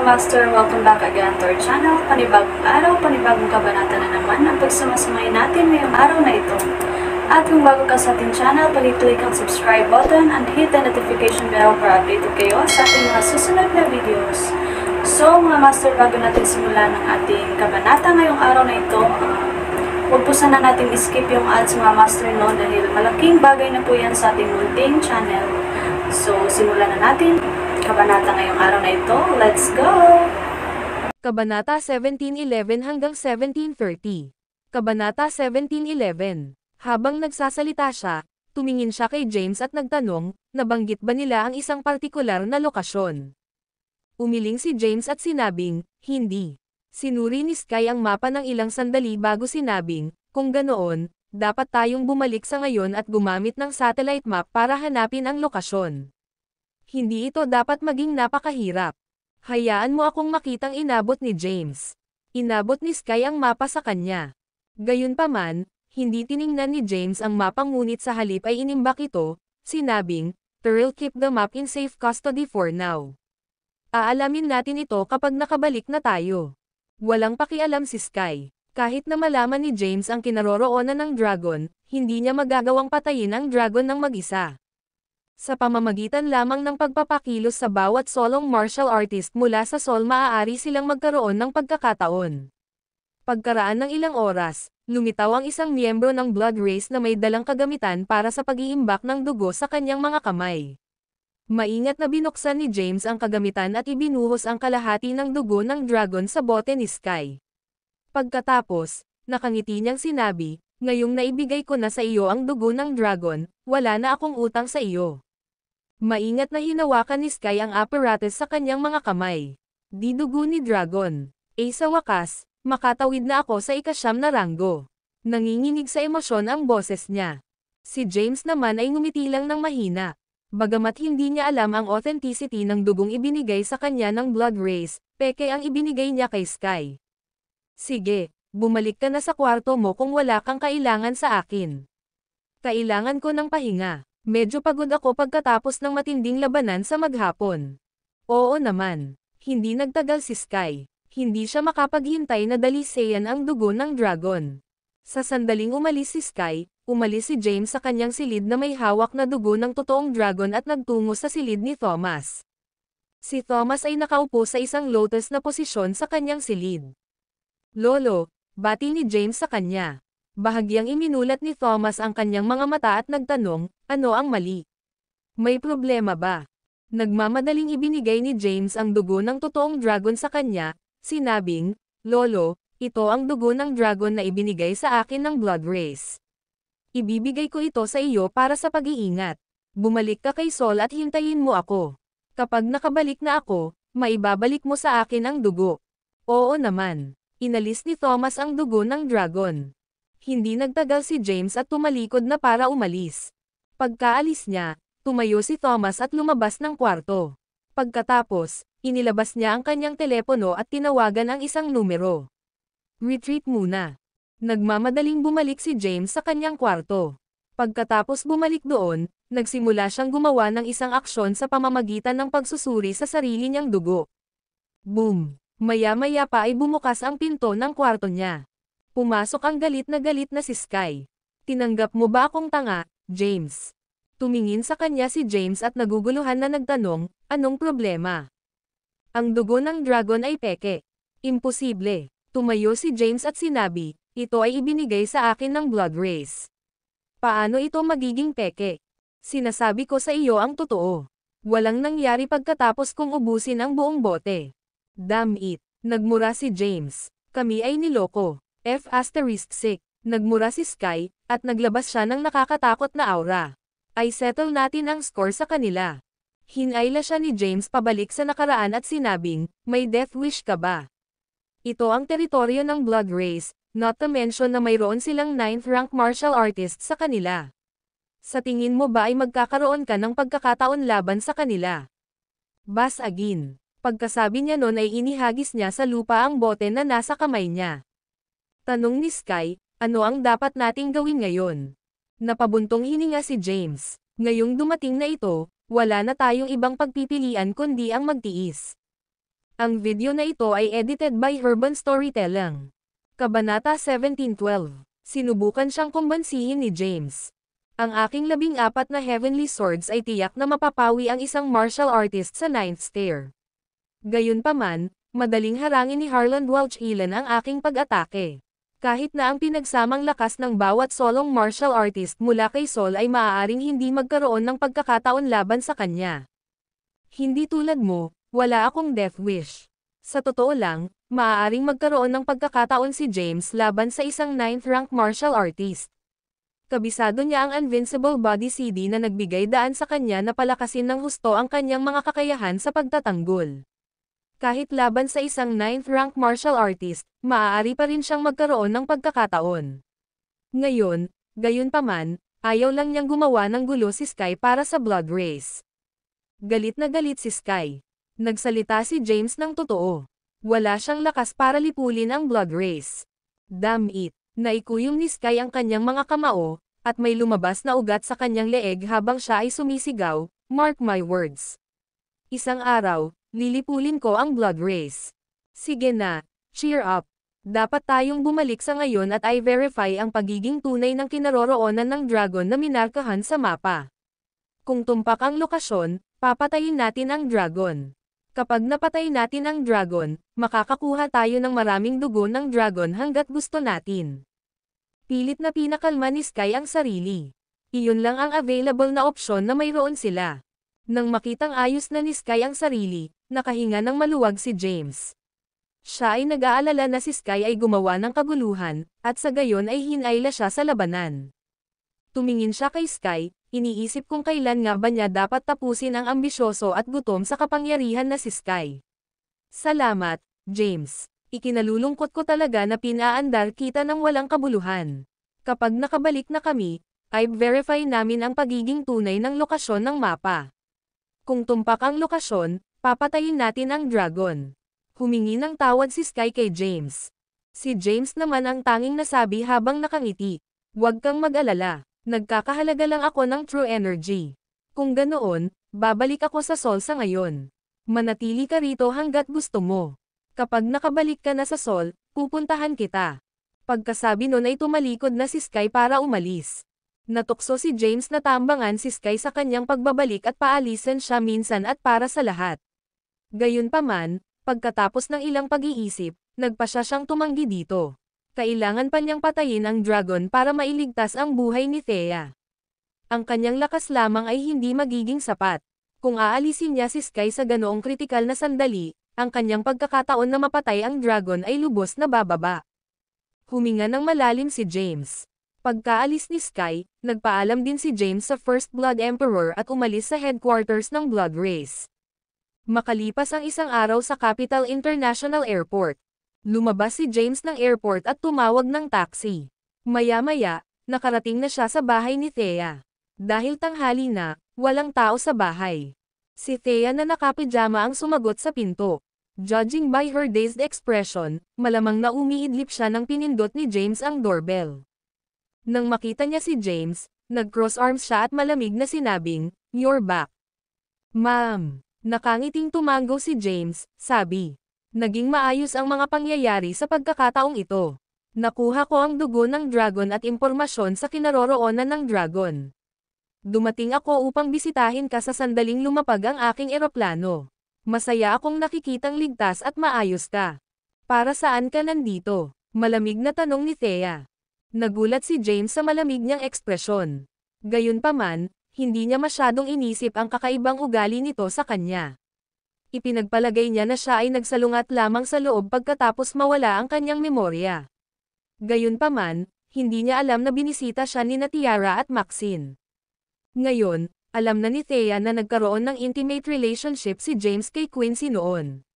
Master, welcome back again to our channel. Panibagong araw, panibagong kabanata na naman ang pagsamasamahin natin ngayong araw na ito. At kung bago ka sa ating channel, pag-click ang subscribe button and hit the notification bell para updated kayo sa ating mga susunod na videos. So mga Master, bago natin simulan ang ating kabanata ngayong araw na ito, huwag po sana natin skip yung ads mga Master, no, dahil malaking bagay na po yan sa ating munting channel. So simulan na natin kabanata ngayong araw na ito. Let's go! Kabanata 17:11 hanggang 17:30. Kabanata 17:11. Habang nagsasalita siya, tumingin siya kay James at nagtanong, nabanggit ba nila ang isang partikular na lokasyon? Umiling si James at sinabing, hindi. Sinuri ni Sky ang mapa ng ilang sandali bago sinabing, kung ganoon, dapat tayong bumalik sa ngayon at gumamit ng satellite map para hanapin ang lokasyon. Hindi ito dapat maging napakahirap. Hayaan mo akong makitang inabot ni James. Inabot ni Sky ang mapa sa kanya. Gayunpaman, hindi tiningnan ni James ang mapa ngunit sa halip ay inimbak ito, sinabing, "We'll keep the map in safe custody for now. Aalamin natin ito kapag nakabalik na tayo." Walang pakialam si Sky. Kahit na malaman ni James ang kinaroroonan ng dragon, hindi niya magagawang patayin ang dragon ng mag-isa. Sa pamamagitan lamang ng pagpapakilos sa bawat solong martial artist mula sa Sol maaari silang magkaroon ng pagkakataon. Pagkaraan ng ilang oras, lumitaw ang isang miyembro ng Blood Race na may dalang kagamitan para sa pag-iimbak ng dugo sa kanyang mga kamay. Maingat na binuksan ni James ang kagamitan at ibinuhos ang kalahati ng dugo ng dragon sa bote ni Sky. Pagkatapos, nakangiti niyang sinabi, "Ngayong naibigay ko na sa iyo ang dugo ng dragon, wala na akong utang sa iyo." Maingat na hinawakan ni Sky ang apparatus sa kanyang mga kamay. Di dugo ni dragon. Sa wakas, makatawid na ako sa ika-9 na ranggo. Nanginginig sa emosyon ang boses niya. Si James naman ay ngumiti lang ng mahina. Bagamat hindi niya alam ang authenticity ng dugong ibinigay sa kanya ng Blood Race, peke ang ibinigay niya kay Sky. "Sige, bumalik ka na sa kwarto mo kung wala kang kailangan sa akin. Kailangan ko ng pahinga. Medyo pagod ako pagkatapos ng matinding labanan sa maghapon." "Oo naman." Hindi nagtagal si Sky. Hindi siya makapaghintay na dalisayan ang dugo ng dragon. Sa sandaling umalis si Sky, umalis si James sa kanyang silid na may hawak na dugo ng totoong dragon at nagtungo sa silid ni Thomas. Si Thomas ay nakaupo sa isang lotus na posisyon sa kanyang silid. "Lolo," bati ni James sa kanya. Bahagyang iminulat ni Thomas ang kanyang mga mata at nagtanong, "Ano ang mali? May problema ba?" Nagmamadaling ibinigay ni James ang dugo ng totoong dragon sa kanya, sinabing, "Lolo, ito ang dugo ng dragon na ibinigay sa akin ng Blood Race. Ibibigay ko ito sa iyo para sa pag-iingat. Bumalik ka kay Sol at hintayin mo ako. Kapag nakabalik na ako, maibabalik mo sa akin ang dugo." "Oo naman." Inalis ni Thomas ang dugo ng dragon. Hindi nagtagal si James at tumalikod na para umalis. Pagkaalis niya, tumayo si Thomas at lumabas ng kwarto. Pagkatapos, inilabas niya ang kanyang telepono at tinawagan ang isang numero. "Retreat muna." Nagmamadaling bumalik si James sa kanyang kwarto. Pagkatapos bumalik doon, nagsimula siyang gumawa ng isang aksyon sa pamamagitan ng pagsusuri sa sarili niyang dugo. Boom! Maya-maya pa ay bumukas ang pinto ng kwarto niya. Pumasok ang galit na si Sky. "Tinanggap mo ba akong tanga, James?" Tumingin sa kanya si James at naguguluhan na nagtanong, "Anong problema? Ang dugo ng dragon ay peke." "Imposible." Tumayo si James at sinabi, "Ito ay ibinigay sa akin ng Blood Race. Paano ito magiging peke? Sinasabi ko sa iyo ang totoo. Walang nangyari pagkatapos kong ubusin ang buong bote." "Damn it." Nagmura si James. "Kami ay niloko." F***. Nagmura si Sky, at naglabas siya ng nakakatakot na aura. "Ay settle natin ang score sa kanila." Hinayla siya ni James pabalik sa nakaraan at sinabing, "May death wish ka ba? Ito ang teritoryo ng Blood Race, not to mention na mayroon silang 9th rank martial artist sa kanila. Sa tingin mo ba ay magkakaroon ka ng pagkakataon laban sa kanila?" Bas agin. Pagkasabi niya nun ay inihagis niya sa lupa ang bote na nasa kamay niya. Tanong ni Sky, "Ano ang dapat nating gawin ngayon?" Napabuntong hininga si James. "Ngayong dumating na ito, wala na tayong ibang pagpipilian kundi ang magtiis. Ang video na ito ay edited by Urban Storytelling. Kabanata 17:12. Sinubukan siyang kumbansihin ni James. Ang aking 14 na Heavenly Swords ay tiyak na mapapawi ang isang martial artist sa 9th stair. Gayunpaman, madaling harangin ni Harland Welch Elan ang aking pag-atake. Kahit na ang pinagsamang lakas ng bawat solong martial artist mula kay Sol ay maaaring hindi magkaroon ng pagkakataon laban sa kanya. Hindi tulad mo, wala akong death wish. Sa totoo lang, maaaring magkaroon ng pagkakataon si James laban sa isang 9th rank martial artist. Kabisado niya ang Invincible Body CD na nagbigay daan sa kanya na palakasin ng husto ang kanyang mga kakayahan sa pagtatanggol. Kahit laban sa isang 9th rank martial artist, maaari pa rin siyang magkaroon ng pagkakataon. Ngayon, gayunpaman, ayaw lang niyang gumawa ng gulo si Sky para sa blood race. Galit na galit si Sky. Nagsalita si James ng totoo. Wala siyang lakas para lipulin ang blood race. Damn it! Naikuyom ni Sky ang kanyang mga kamao, at may lumabas na ugat sa kanyang leeg habang siya ay sumisigaw, "Mark my words. Isang araw, lilipulin ko ang blood race." Sige na, cheer up. Dapat tayong bumalik sa ngayon at i-verify ang pagiging tunay ng kinaroroonan ng dragon na minarkahan sa mapa. Kung tumpak ang lokasyon, papatayin natin ang dragon. Kapag napatay natin ang dragon, makakakuha tayo ng maraming dugo ng dragon hanggat gusto natin. Pilit na pinakalma ni Sky ang sarili. Iyon lang ang available na opsyon na mayroon sila. Nang makitang ayos na ni Sky ang sarili, nakahinga ng maluwag si James. Siya ay nag-aalala na si Sky ay gumawa ng kaguluhan, at sa gayon ay hinayla siya sa labanan. Tumingin siya kay Sky, iniisip kung kailan nga ba niya dapat tapusin ang ambisyoso at gutom sa kapangyarihan na si Sky. Salamat, James. Ikinalulungkot ko talaga na pinaandar kita ng walang kabuluhan. Kapag nakabalik na kami, i-verify namin ang pagiging tunay ng lokasyon ng mapa. Kung tumpak ang lokasyon, papatayin natin ang dragon. Humingi ng tawad si Sky kay James. Si James naman ang tanging nasabi habang nakangiti. Huwag kang mag-alala. Nagkakahalaga lang ako ng true energy. Kung ganoon, babalik ako sa Sol sa ngayon. Manatili ka rito hanggat gusto mo. Kapag nakabalik ka na sa Sol, pupuntahan kita. Pagkasabi nun ay tumalikod na si Sky para umalis. Natukso si James na tambangan si Sky sa kanyang pagbabalik at paalisan siya minsan at para sa lahat. Gayunpaman, pagkatapos ng ilang pag-iisip, nagpa siyang tumanggi dito. Kailangan pa niyang patayin ang dragon para mailigtas ang buhay ni Thea. Ang kanyang lakas lamang ay hindi magiging sapat. Kung aalisin niya si Sky sa ganoong kritikal na sandali, ang kanyang pagkakataon na mapatay ang dragon ay lubos na bababa. Huminga ng malalim si James. Pagkaalis ni Sky, nagpaalam din si James sa First Blood Emperor at umalis sa headquarters ng Blood Race. Makalipas ang isang araw sa Capital International Airport, lumabas si James ng airport at tumawag ng taxi. Maya-maya, nakarating na siya sa bahay ni Thea. Dahil tanghali na, walang tao sa bahay. Si Thea na nakapijama ang sumagot sa pinto. Judging by her dazed expression, malamang na umiidlip siya nang pinindot ni James ang doorbell. Nang makita niya si James, nag-cross arms siya at malamig na sinabing, "You're back." "Ma'am." Nakangiting tumango si James, sabi. "Naging maayos ang mga pangyayari sa pagkakataong ito. Nakuha ko ang dugo ng dragon at impormasyon sa kinaroroonan ng dragon. Dumating ako upang bisitahin ka sa sandaling lumapag ang aking eroplano. Masaya akong nakikitang ligtas at maayos ka. Para saan ka nandito?" Malamig na tanong ni Thea. Nagulat si James sa malamig niyang ekspresyon. Gayunpaman, hindi niya masyadong inisip ang kakaibang ugali nito sa kanya. Ipinagpalagay niya na siya ay nagsalungat lamang sa loob pagkatapos mawala ang kanyang memorya. Gayunpaman, hindi niya alam na binisita siya ni Tiara at Maxine. Ngayon, alam na ni Thea na nagkaroon ng intimate relationship si James kay Quincy noon.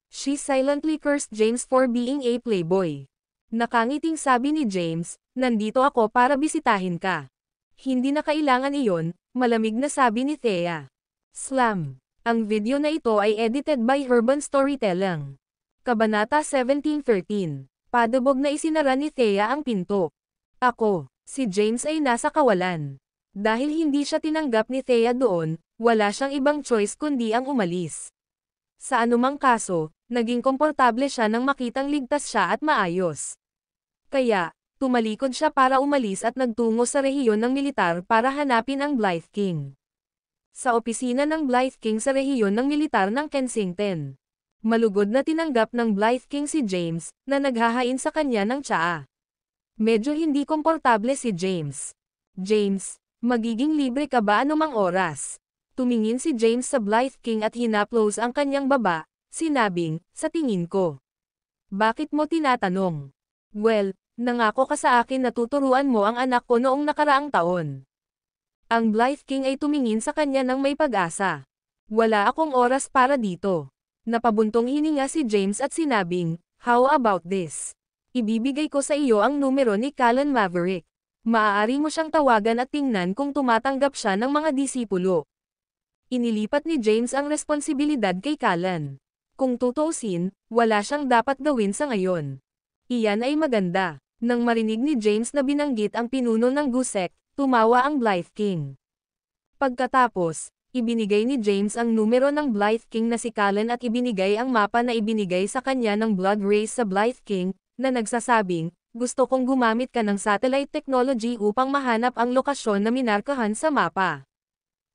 She silently cursed James for being a playboy. Nakangiting sabi ni James, "Nandito ako para bisitahin ka." "Hindi na kailangan iyon," malamig na sabi ni Thea. Slam. Ang video na ito ay edited by Urban Storytelling. Kabanata 17:13. Padubog na isinara ni Thea ang pinto. Si James ay nasa kawalan. Dahil hindi siya tinanggap ni Thea doon, wala siyang ibang choice kundi ang umalis. Sa anumang kaso, naging komportable siya nang makitang ligtas siya at maayos. Kaya, tumalikod siya para umalis at nagtungo sa rehiyon ng militar para hanapin ang Blythe King. Sa opisina ng Blythe King sa rehiyon ng militar ng Kensington, malugod na tinanggap ng Blythe King si James, na naghahain sa kanya ng tsaa. Medyo hindi komportable si James. James, magiging libre ka ba anumang oras? Tumingin si James sa Blythe King at hinaplos ang kanyang baba, sinabing, sa tingin ko. Bakit mo tinatanong? Well, nangako ka sa akin na tuturuan mo ang anak ko noong nakaraang taon. Ang Blythe King ay tumingin sa kanya ng may pag-asa. Wala akong oras para dito. Napabuntong hininga si James at sinabing, how about this? Ibibigay ko sa iyo ang numero ni Callan Maverick. Maaari mo siyang tawagan at tingnan kung tumatanggap siya ng mga disipulo. Inilipat ni James ang responsibilidad kay Callan. Kung tutuusin, wala siyang dapat gawin sa ngayon. Iyan ay maganda. Nang marinig ni James na binanggit ang pinuno ng GUSEC, tumawa ang Blythe King. Pagkatapos, ibinigay ni James ang numero ng Blythe King na si Callan at ibinigay ang mapa na ibinigay sa kanya ng Blood Race sa Blythe King, na nagsasabing, gusto kong gumamit ka ng satellite technology upang mahanap ang lokasyon na minarkahan sa mapa.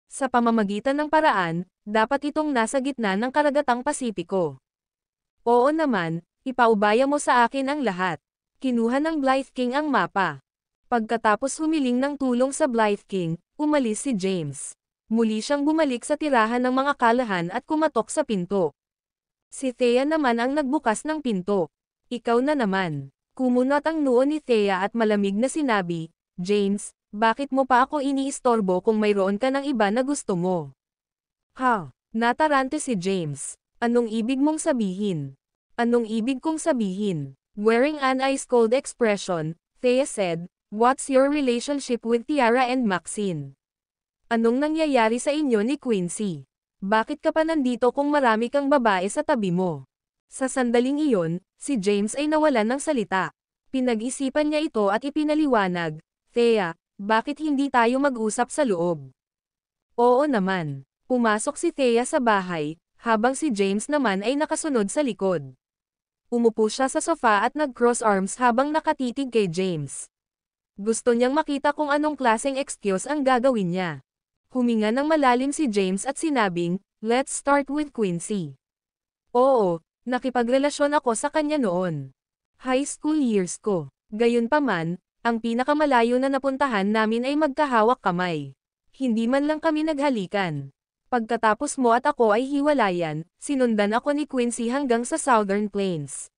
Sa pamamagitan ng paraan, dapat itong nasa gitna ng karagatang Pasipiko. Oo naman, ipaubaya mo sa akin ang lahat. Kinuha ng Blythe King ang mapa. Pagkatapos humiling ng tulong sa Blythe King, umalis si James. Muli siyang bumalik sa tirahan ng mga kalahan at kumatok sa pinto. Si Thea naman ang nagbukas ng pinto. Ikaw na naman. Kumunat ang noo ni Thea at malamig na sinabi, James, bakit mo pa ako iniistorbo kung mayroon ka ng iba na gusto mo? Ha? Natarante si James. Anong ibig mong sabihin? Anong ibig kong sabihin? Wearing an ice-cold expression, Thea said, what's your relationship with Tiara and Maxine? Anong nangyayari sa inyo ni Quincy? Bakit ka pa nandito kung marami kang babae sa tabi mo? Sa sandaling iyon, si James ay nawalan ng salita. Pinag-isipan niya ito at ipinaliwanag, Thea, bakit hindi tayo mag-usap sa loob? Oo naman. Pumasok si Thea sa bahay, habang si James naman ay nakasunod sa likod. Umupo siya sa sofa at nag-cross arms habang nakatitig kay James. Gusto niyang makita kung anong klaseng excuse ang gagawin niya. Huminga ng malalim si James at sinabing, let's start with Quincy. Oo, nakipagrelasyon ako sa kanya noon. High school years ko. Gayunpaman, ang pinakamalayo na napuntahan namin ay magkahawak kamay. Hindi man lang kami naghalikan. Pagkatapos mo at ako ay hiwalayan, sinundan ako ni Quincy hanggang sa Southern Plains.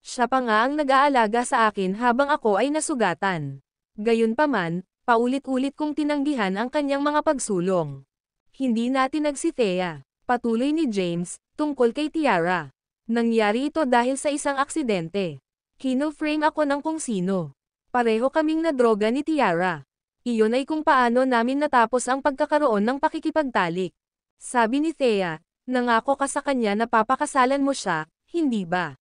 Siya pa nga ang nag-aalaga sa akin habang ako ay nasugatan. Gayunpaman, paulit-ulit kong tinanggihan ang kanyang mga pagsulong. Hindi natin nagsithea. Patuloy ni James, tungkol kay Tiara. Nangyari ito dahil sa isang aksidente. Kino-frame ako ng kung sino. Pareho kaming nadroga ni Tiara. Iyon ay kung paano namin natapos ang pagkakaroon ng pakikipagtalik. Sabi ni Thea, nangako ka sa kanya na papakasalan mo siya, hindi ba?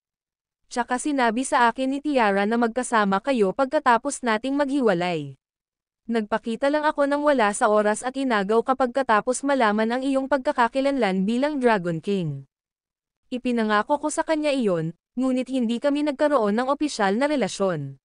Tsaka sinabi sa akin ni Tiara na magkasama kayo pagkatapos nating maghiwalay. Nagpakita lang ako ng wala sa oras at inagaw kapag katapos malaman ang iyong pagkakakilanlan bilang Dragon King. Ipinangako ko sa kanya iyon, ngunit hindi kami nagkaroon ng opisyal na relasyon.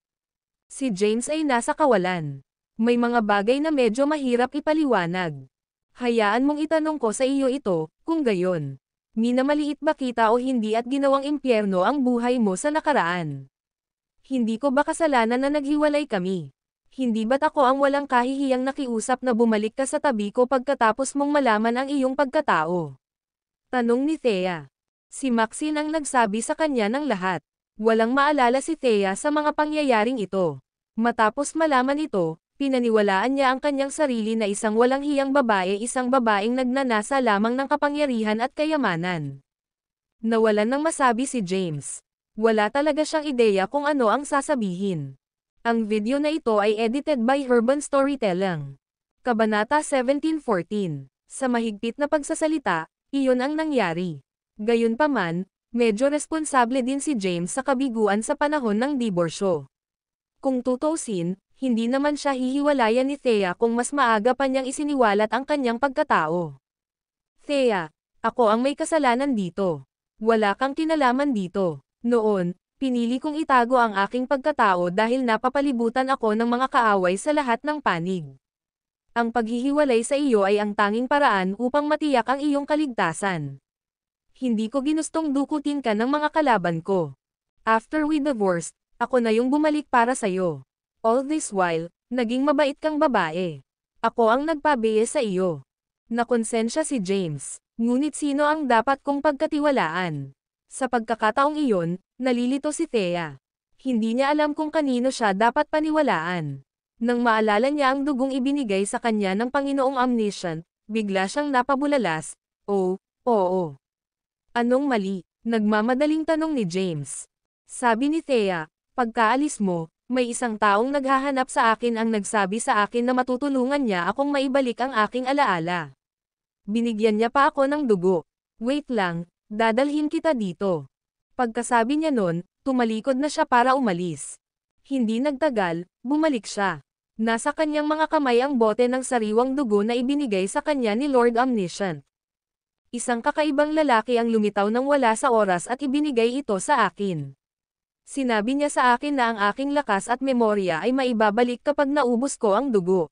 Si James ay nasa kawalan. May mga bagay na medyo mahirap ipaliwanag. Hayaan mong itanong ko sa iyo ito, kung gayon. Minamaliit ba kita o hindi at ginawang impyerno ang buhay mo sa nakaraan? Hindi ko ba kasalanan na naghiwalay kami? Hindi ba't ako ang walang kahihiyang nakiusap na bumalik ka sa tabi ko pagkatapos mong malaman ang iyong pagkatao? Tanong ni Thea. Si Maxine ang nagsabi sa kanya ng lahat. Walang maalala si Thea sa mga pangyayaring ito. Matapos malaman ito, pinaniwalaan niya ang kanyang sarili na isang walang hiyang babae, isang babaeng nagnanasa lamang ng kapangyarihan at kayamanan. Nawalan ng masabi si James. Wala talaga siyang ideya kung ano ang sasabihin. Ang video na ito ay edited by Urban Storytelling. Kabanata 17:14. Sa mahigpit na pagsasalita, iyon ang nangyari. Gayunpaman, medyo responsable din si James sa kabiguan sa panahon ng diborsyo. Kung tutuusin, hindi naman siya hihiwalayan ni Thea kung mas maaga pa niyang isiniwalat ang kanyang pagkatao. Thea, Ako ang may kasalanan dito. Wala kang kinalaman dito. Noon, pinili kong itago ang aking pagkatao dahil napapalibutan ako ng mga kaaway sa lahat ng panig. Ang paghihiwalay sa iyo ay ang tanging paraan upang matiyak ang iyong kaligtasan. Hindi ko ginustong dukutin ka ng mga kalaban ko. After we divorced, ako na yung bumalik para sa'yo. All this while, naging mabait kang babae. Ako ang nagpabiye sa iyo. Nakonsensya si James, ngunit sino ang dapat kong pagkatiwalaan? Sa pagkakataong iyon, nalilito si Thea. Hindi niya alam kung kanino siya dapat paniwalaan. Nang maalala niya ang dugong ibinigay sa kanya ng Panginoong Omniscient, bigla siyang napabulalas. Oh, oo. Anong mali? Nagmamadaling tanong ni James. Sabi ni Thea, pagkaalis mo, may isang taong naghahanap sa akin ang nagsabi sa akin na matutulungan niya akong maibalik ang aking alaala. Binigyan niya pa ako ng dugo. Wait lang, dadalhin kita dito. Pagkasabi niya nun, tumalikod na siya para umalis. Hindi nagtagal, bumalik siya. Nasa kanyang mga kamay ang bote ng sariwang dugo na ibinigay sa kanya ni Lord Omniscient. Isang kakaibang lalaki ang lumitaw nang wala sa oras at ibinigay ito sa akin. Sinabi niya sa akin na ang aking lakas at memorya ay maibabalik kapag naubos ko ang dugo.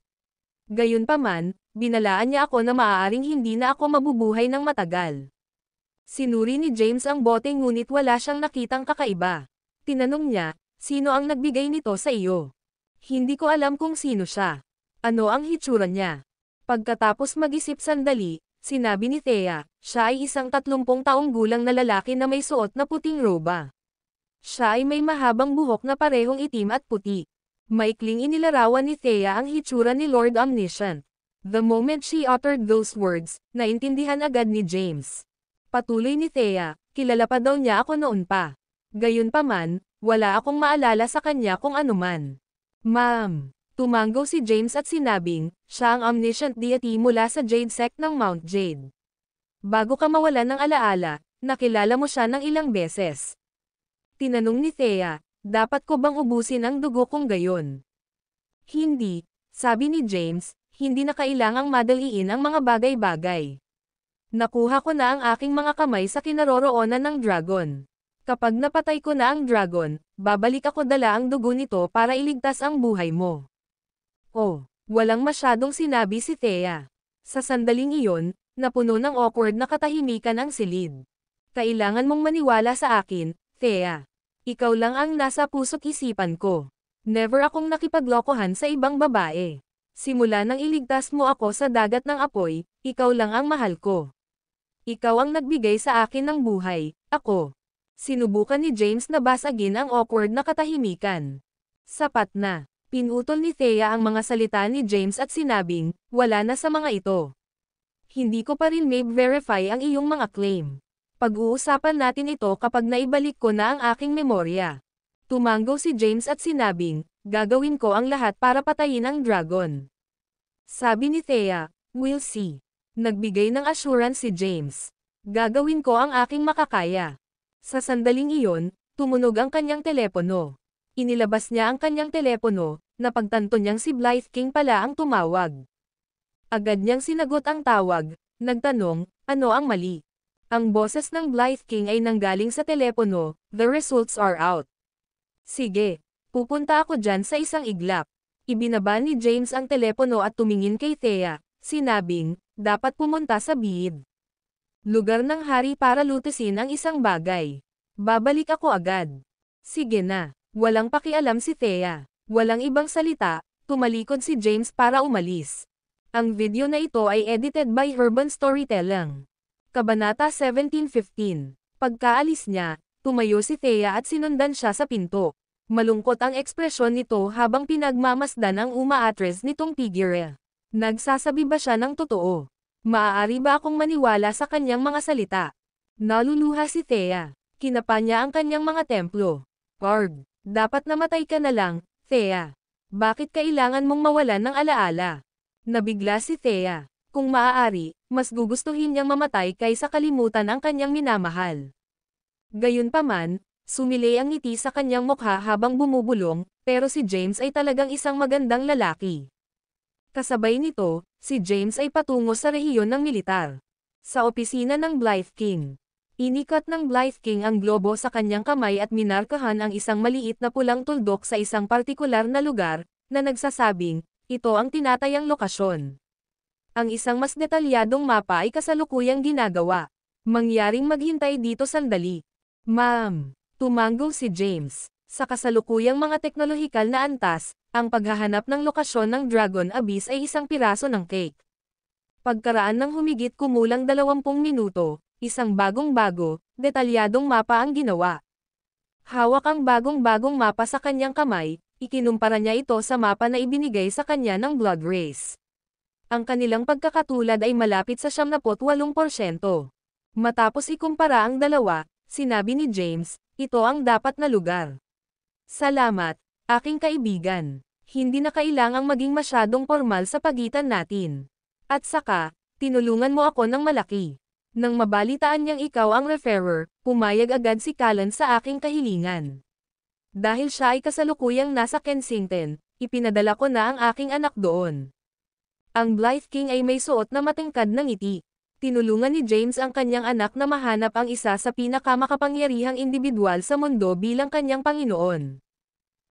Gayunpaman, binalaan niya ako na maaaring hindi na ako mabubuhay ng matagal. Sinuri ni James ang bote ngunit wala siyang nakitang kakaiba. Tinanong niya, sino ang nagbigay nito sa iyo? Hindi ko alam kung sino siya. Ano ang hitsura niya? Pagkatapos mag-isip sandali, sinabi ni Thea, siya ay isang 30 taong gulang na lalaki na may suot na puting roba. Siya ay may mahabang buhok na parehong itim at puti. Maikling inilarawan ni Thea ang hitsura ni Lord Omniscient. The moment she uttered those words, naintindihan agad ni James. Patuloy ni Thea, kilala pa daw niya ako noon pa. Gayunpaman, wala akong maalala sa kanya kung anuman. Ma'am, tumanggaw si James at sinabing, siya ang omniscient deity mula sa Jade sect ng Mount Jade. Bago ka mawalan ng alaala, nakilala mo siya ng ilang beses. Tinanong ni Thea, dapat ko bang ubusin ang dugo kung gayon? Hindi, sabi ni James, hindi na kailangang madaliin ang mga bagay-bagay. Nakuha ko na ang aking mga kamay sa kinaroroonan ng dragon. Kapag napatay ko na ang dragon, babalik ako dala ang dugo nito para iligtas ang buhay mo. Oh, walang masyadong sinabi si Thea. Sa sandaling iyon, napuno ng awkward na katahimikan ang silid. Kailangan mong maniwala sa akin, Thea. Ikaw lang ang nasa puso't isipan ko. Never akong nakipaglokohan sa ibang babae. Simula nang iligtas mo ako sa dagat ng apoy, ikaw lang ang mahal ko. Ikaw ang nagbigay sa akin ng buhay, ako. Sinubukan ni James na basagin ang awkward na katahimikan. Sapat na. Pinutol ni Thea ang mga salita ni James at sinabing, wala na sa mga ito. Hindi ko pa rin verify ang iyong mga claim. Pag-uusapan natin ito kapag naibalik ko na ang aking memorya. Tumanggaw si James at sinabing, gagawin ko ang lahat para patayin ang dragon. Sabi ni Thea, we'll see. Nagbigay ng assurance si James. Gagawin ko ang aking makakaya. Sa sandaling iyon, tumunog ang kanyang telepono. Inilabas niya ang kanyang telepono, napagtanto niyang si Blythe King pala ang tumawag. Agad niyang sinagot ang tawag, nagtanong, ano ang mali? Ang boses ng Blythe King ay nanggaling sa telepono, the results are out. Sige, pupunta ako dyan sa isang iglap. Ibinaba ni James ang telepono at tumingin kay Thea, sinabing, dapat pumunta sa bihid. Lugar ng hari para lutusin ang isang bagay. Babalik ako agad. Sige na, walang pakialam si Thea. Walang ibang salita, tumalikod si James para umalis. Ang video na ito ay edited by Urban Storytelling. Kabanata 17:15. Pagkaalis niya, tumayo si Thea at sinundan siya sa pinto. Malungkot ang ekspresyon nito habang pinagmamasdan ang umaatres nitong figure. Nagsasabi ba siya ng totoo? Maaari ba akong maniwala sa kanyang mga salita? Naluluha si Thea. Kinapa niya ang kanyang mga templo. Arg, dapat namatay ka na lang, Thea. Bakit kailangan mong mawalan ng alaala? Nabigla si Thea. Kung maaari, mas gugustuhin niyang mamatay kaysa kalimutan ang kanyang minamahal. Gayunpaman, sumilay ang ngiti sa kanyang mukha habang bumubulong, pero si James ay talagang isang magandang lalaki. Kasabay nito, si James ay patungo sa rehiyon ng militar. Sa opisina ng Blythe King. Inikat ng Blythe King ang globo sa kanyang kamay at minarkahan ang isang maliit na pulang tuldok sa isang partikular na lugar, na nagsasabing, ito ang tinatayang lokasyon. Ang isang mas detalyadong mapa ay kasalukuyang ginagawa. Mangyaring maghintay dito sandali. Ma'am, tumango si James. Sa kasalukuyang mga teknolohikal na antas, ang paghahanap ng lokasyon ng Dragon Abyss ay isang piraso ng cake. Pagkaraan ng humigit kumulang 20 minuto, isang bagong-bago, detalyadong mapa ang ginawa. Hawak ang bagong-bagong mapa sa kanyang kamay, ikinumpara niya ito sa mapa na ibinigay sa kanya ng Blood Race. Ang kanilang pagkakatulad ay malapit sa 78%. Matapos ikumpara ang dalawa, sinabi ni James, ito ang dapat na lugar. Salamat, aking kaibigan. Hindi na kailangang maging masyadong formal sa pagitan natin. At saka, tinulungan mo ako ng malaki. Nang mabalitaan niyang ikaw ang referrer, pumayag agad si Callan sa aking kahilingan. Dahil siya ay kasalukuyang nasa Kensington, ipinadala ko na ang aking anak doon. Ang Blythe King ay may suot na matingkad na ngiti. Tinulungan ni James ang kanyang anak na mahanap ang isa sa pinakamakapangyarihang individual sa mundo bilang kanyang Panginoon.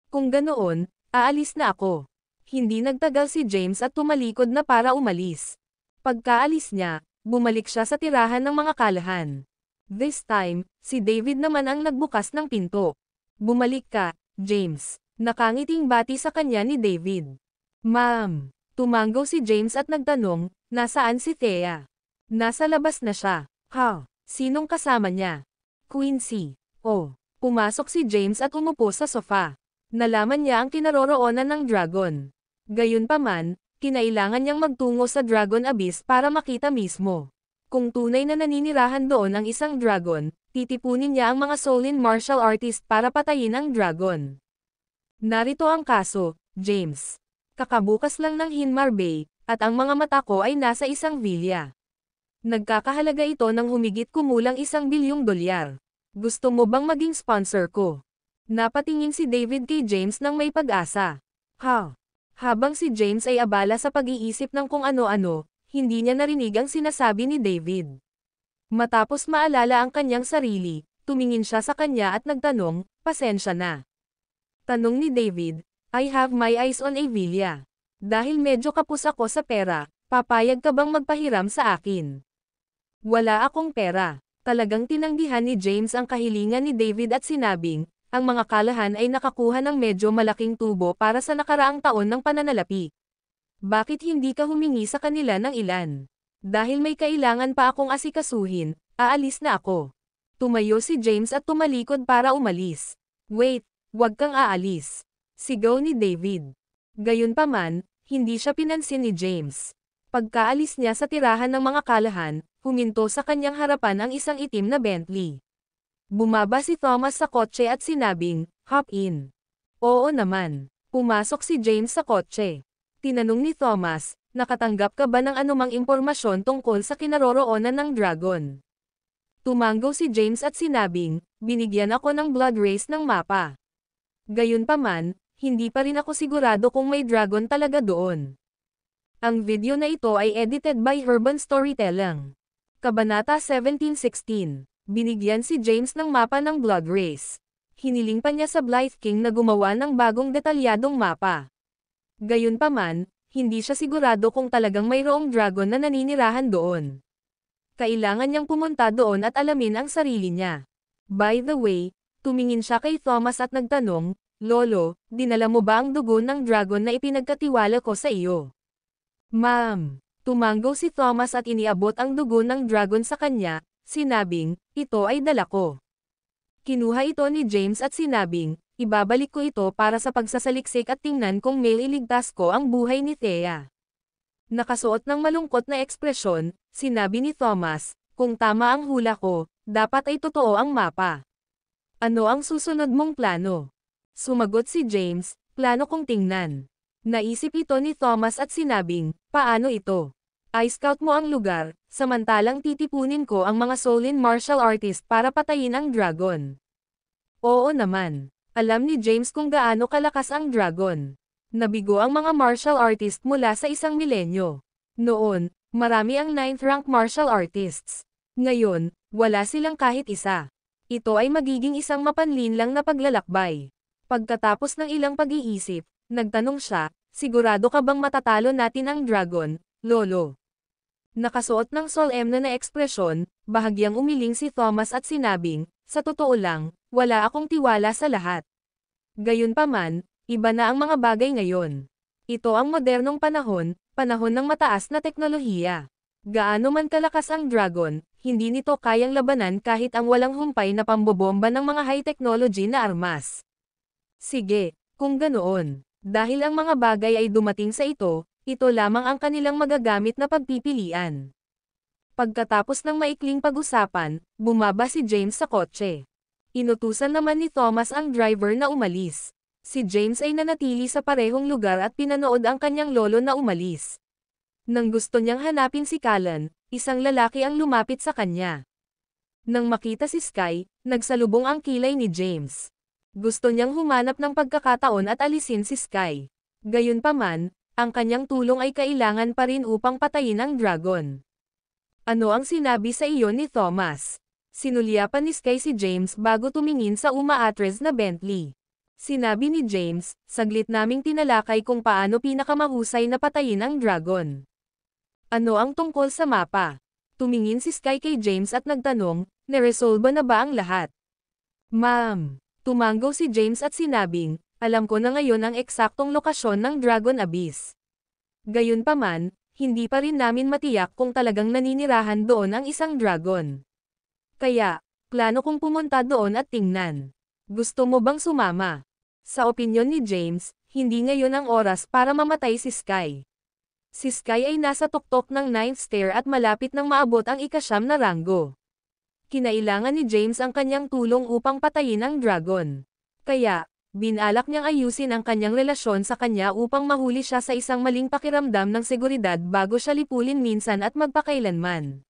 Kung ganoon, aalis na ako. Hindi nagtagal si James at tumalikod na para umalis. Pagkaalis niya, bumalik siya sa tirahan ng mga kalahan. This time, si David naman ang nagbukas ng pinto. Bumalik ka, James. Nakangiting bati sa kanya ni David. Ma'am. Tumango si James at nagtanong, nasaan si Thea? Nasa labas na siya. Ha? Sinong kasama niya? Quincy. Oh. Pumasok si James at umupo sa sofa. Nalaman niya ang kinaroroonan ng dragon. Gayunpaman, kinailangan niyang magtungo sa Dragon Abyss para makita mismo. Kung tunay na naninirahan doon ang isang dragon, titipunin niya ang mga Solin martial artist para patayin ang dragon. Narito ang kaso, James. Kakabukas lang ng Hinmar Bay, at ang mga mata ko ay nasa isang villa. Nagkakahalaga ito ng humigit kumulang $1 bilyong. Gusto mo bang maging sponsor ko? Napatingin si David kay James nang may pag-asa. Ha? Habang si James ay abala sa pag-iisip ng kung ano-ano, hindi niya narinig ang sinasabi ni David. Matapos maalala ang kanyang sarili, tumingin siya sa kanya at nagtanong, pasensya na. Tanong ni David, I have my eyes on a villa. Dahil medyo kapos ako sa pera, papayag ka bang magpahiram sa akin? Wala akong pera. Talagang tinanggihan ni James ang kahilingan ni David at sinabing, ang mga kalahan ay nakakuha ng medyo malaking tubo para sa nakaraang taon ng pananalapi. Bakit hindi ka humingi sa kanila ng ilan? Dahil may kailangan pa akong asikasuhin, aalis na ako. Tumayo si James at tumalikod para umalis. Wait, wag kang aalis. Sigaw ni David. Gayunpaman, hindi siya pinansin ni James. Pagkaalis niya sa tirahan ng mga kalahan, huminto sa kanyang harapan ang isang itim na Bentley. Bumaba si Thomas sa kotse at sinabing, hop in. Oo naman. Pumasok si James sa kotse. Tinanong ni Thomas, nakatanggap ka ba ng anumang impormasyon tungkol sa kinaroroonan ng dragon? Tumango si James at sinabing, binigyan ako ng blood race ng mapa. Gayunpaman, hindi pa rin ako sigurado kung may dragon talaga doon. Ang video na ito ay edited by Urban Storytelling. Kabanata 17:16. Binigyan si James ng mapa ng blood race. Hiniling pa niya sa Blythe King na gumawa ng bagong detalyadong mapa. Gayunpaman, hindi siya sigurado kung talagang mayroong dragon na naninirahan doon. Kailangan niyang pumunta doon at alamin ang sarili niya. By the way, tumingin siya kay Thomas at nagtanong, Lolo, dinala mo ba ang dugo ng dragon na ipinagkatiwala ko sa iyo? Ma'am, tumango si Thomas at iniabot ang dugo ng dragon sa kanya, sinabing, ito ay dala ko. Kinuha ito ni James at sinabing, ibabalik ko ito para sa pagsasaliksik at tingnan kung mailigtas ko ang buhay ni Thea. Nakasuot ng malungkot na ekspresyon, sinabi ni Thomas, kung tama ang hula ko, dapat ay totoo ang mapa. Ano ang susunod mong plano? Sumagot si James, plano kong tingnan. Naisip ito ni Thomas at sinabing, paano ito? I-scout mo ang lugar, samantalang titipunin ko ang mga Solin martial artist para patayin ang dragon. Oo naman. Alam ni James kung gaano kalakas ang dragon. Nabigo ang mga martial artist mula sa 1 milenyo. Noon, Marami ang 9th rank martial artists. Ngayon, wala silang kahit isa. Ito ay magiging isang mapanlinlang na paglalakbay. Pagkatapos ng ilang pag-iisip, nagtanong siya, sigurado ka bang matatalo natin ang dragon, lolo? Nakasuot ng solemne na ekspresyon, bahagyang umiling si Thomas at sinabing, sa totoo lang, wala akong tiwala sa lahat. Gayunpaman, iba na ang mga bagay ngayon. Ito ang modernong panahon, panahon ng mataas na teknolohiya. Gaano man kalakas ang dragon, hindi nito kayang labanan kahit ang walang humpay na pambobomba ng mga high technology na armas. Sige, kung ganoon, dahil ang mga bagay ay dumating sa ito lamang ang kanilang magagamit na pagpipilian. Pagkatapos ng maikling pag-usapan, bumaba si James sa kotse. Inutusan naman ni Thomas ang driver na umalis. Si James ay nanatili sa parehong lugar at pinanood ang kanyang lolo na umalis. Nang gusto niyang hanapin si Callan, isang lalaki ang lumapit sa kanya. Nang makita si Sky, nagsalubong ang kilay ni James. Gusto niyang humanap ng pagkakataon at alisin si Sky. Gayunpaman, ang kanyang tulong ay kailangan pa rin upang patayin ang dragon. Ano ang sinabi sa iyo ni Thomas? Sinulyapan ni Sky si James bago tumingin sa umaatres na Bentley. Sinabi ni James, saglit naming tinalakay kung paano pinakamahusay na patayin ang dragon. Ano ang tungkol sa mapa? Tumingin si Sky kay James at nagtanong, naresolba na ba ang lahat? Ma'am, tumanggo si James at sinabing, alam ko na ngayon ang eksaktong lokasyon ng Dragon Abyss. Gayunpaman, hindi pa rin namin matiyak kung talagang naninirahan doon ang isang dragon. Kaya, plano kong pumunta doon at tingnan. Gusto mo bang sumama? Sa opinyon ni James, hindi ngayon ang oras para mamatay si Sky. Si Sky ay nasa tuktok ng 9th stair at malapit nang maabot ang ika-9 na ranggo. Kinailangan ni James ang kanyang tulong upang patayin ang dragon. Kaya, binalak niyang ayusin ang kanyang relasyon sa kanya upang mahuli siya sa isang maling pakiramdam ng seguridad bago siya lipulin minsan at magpakailanman.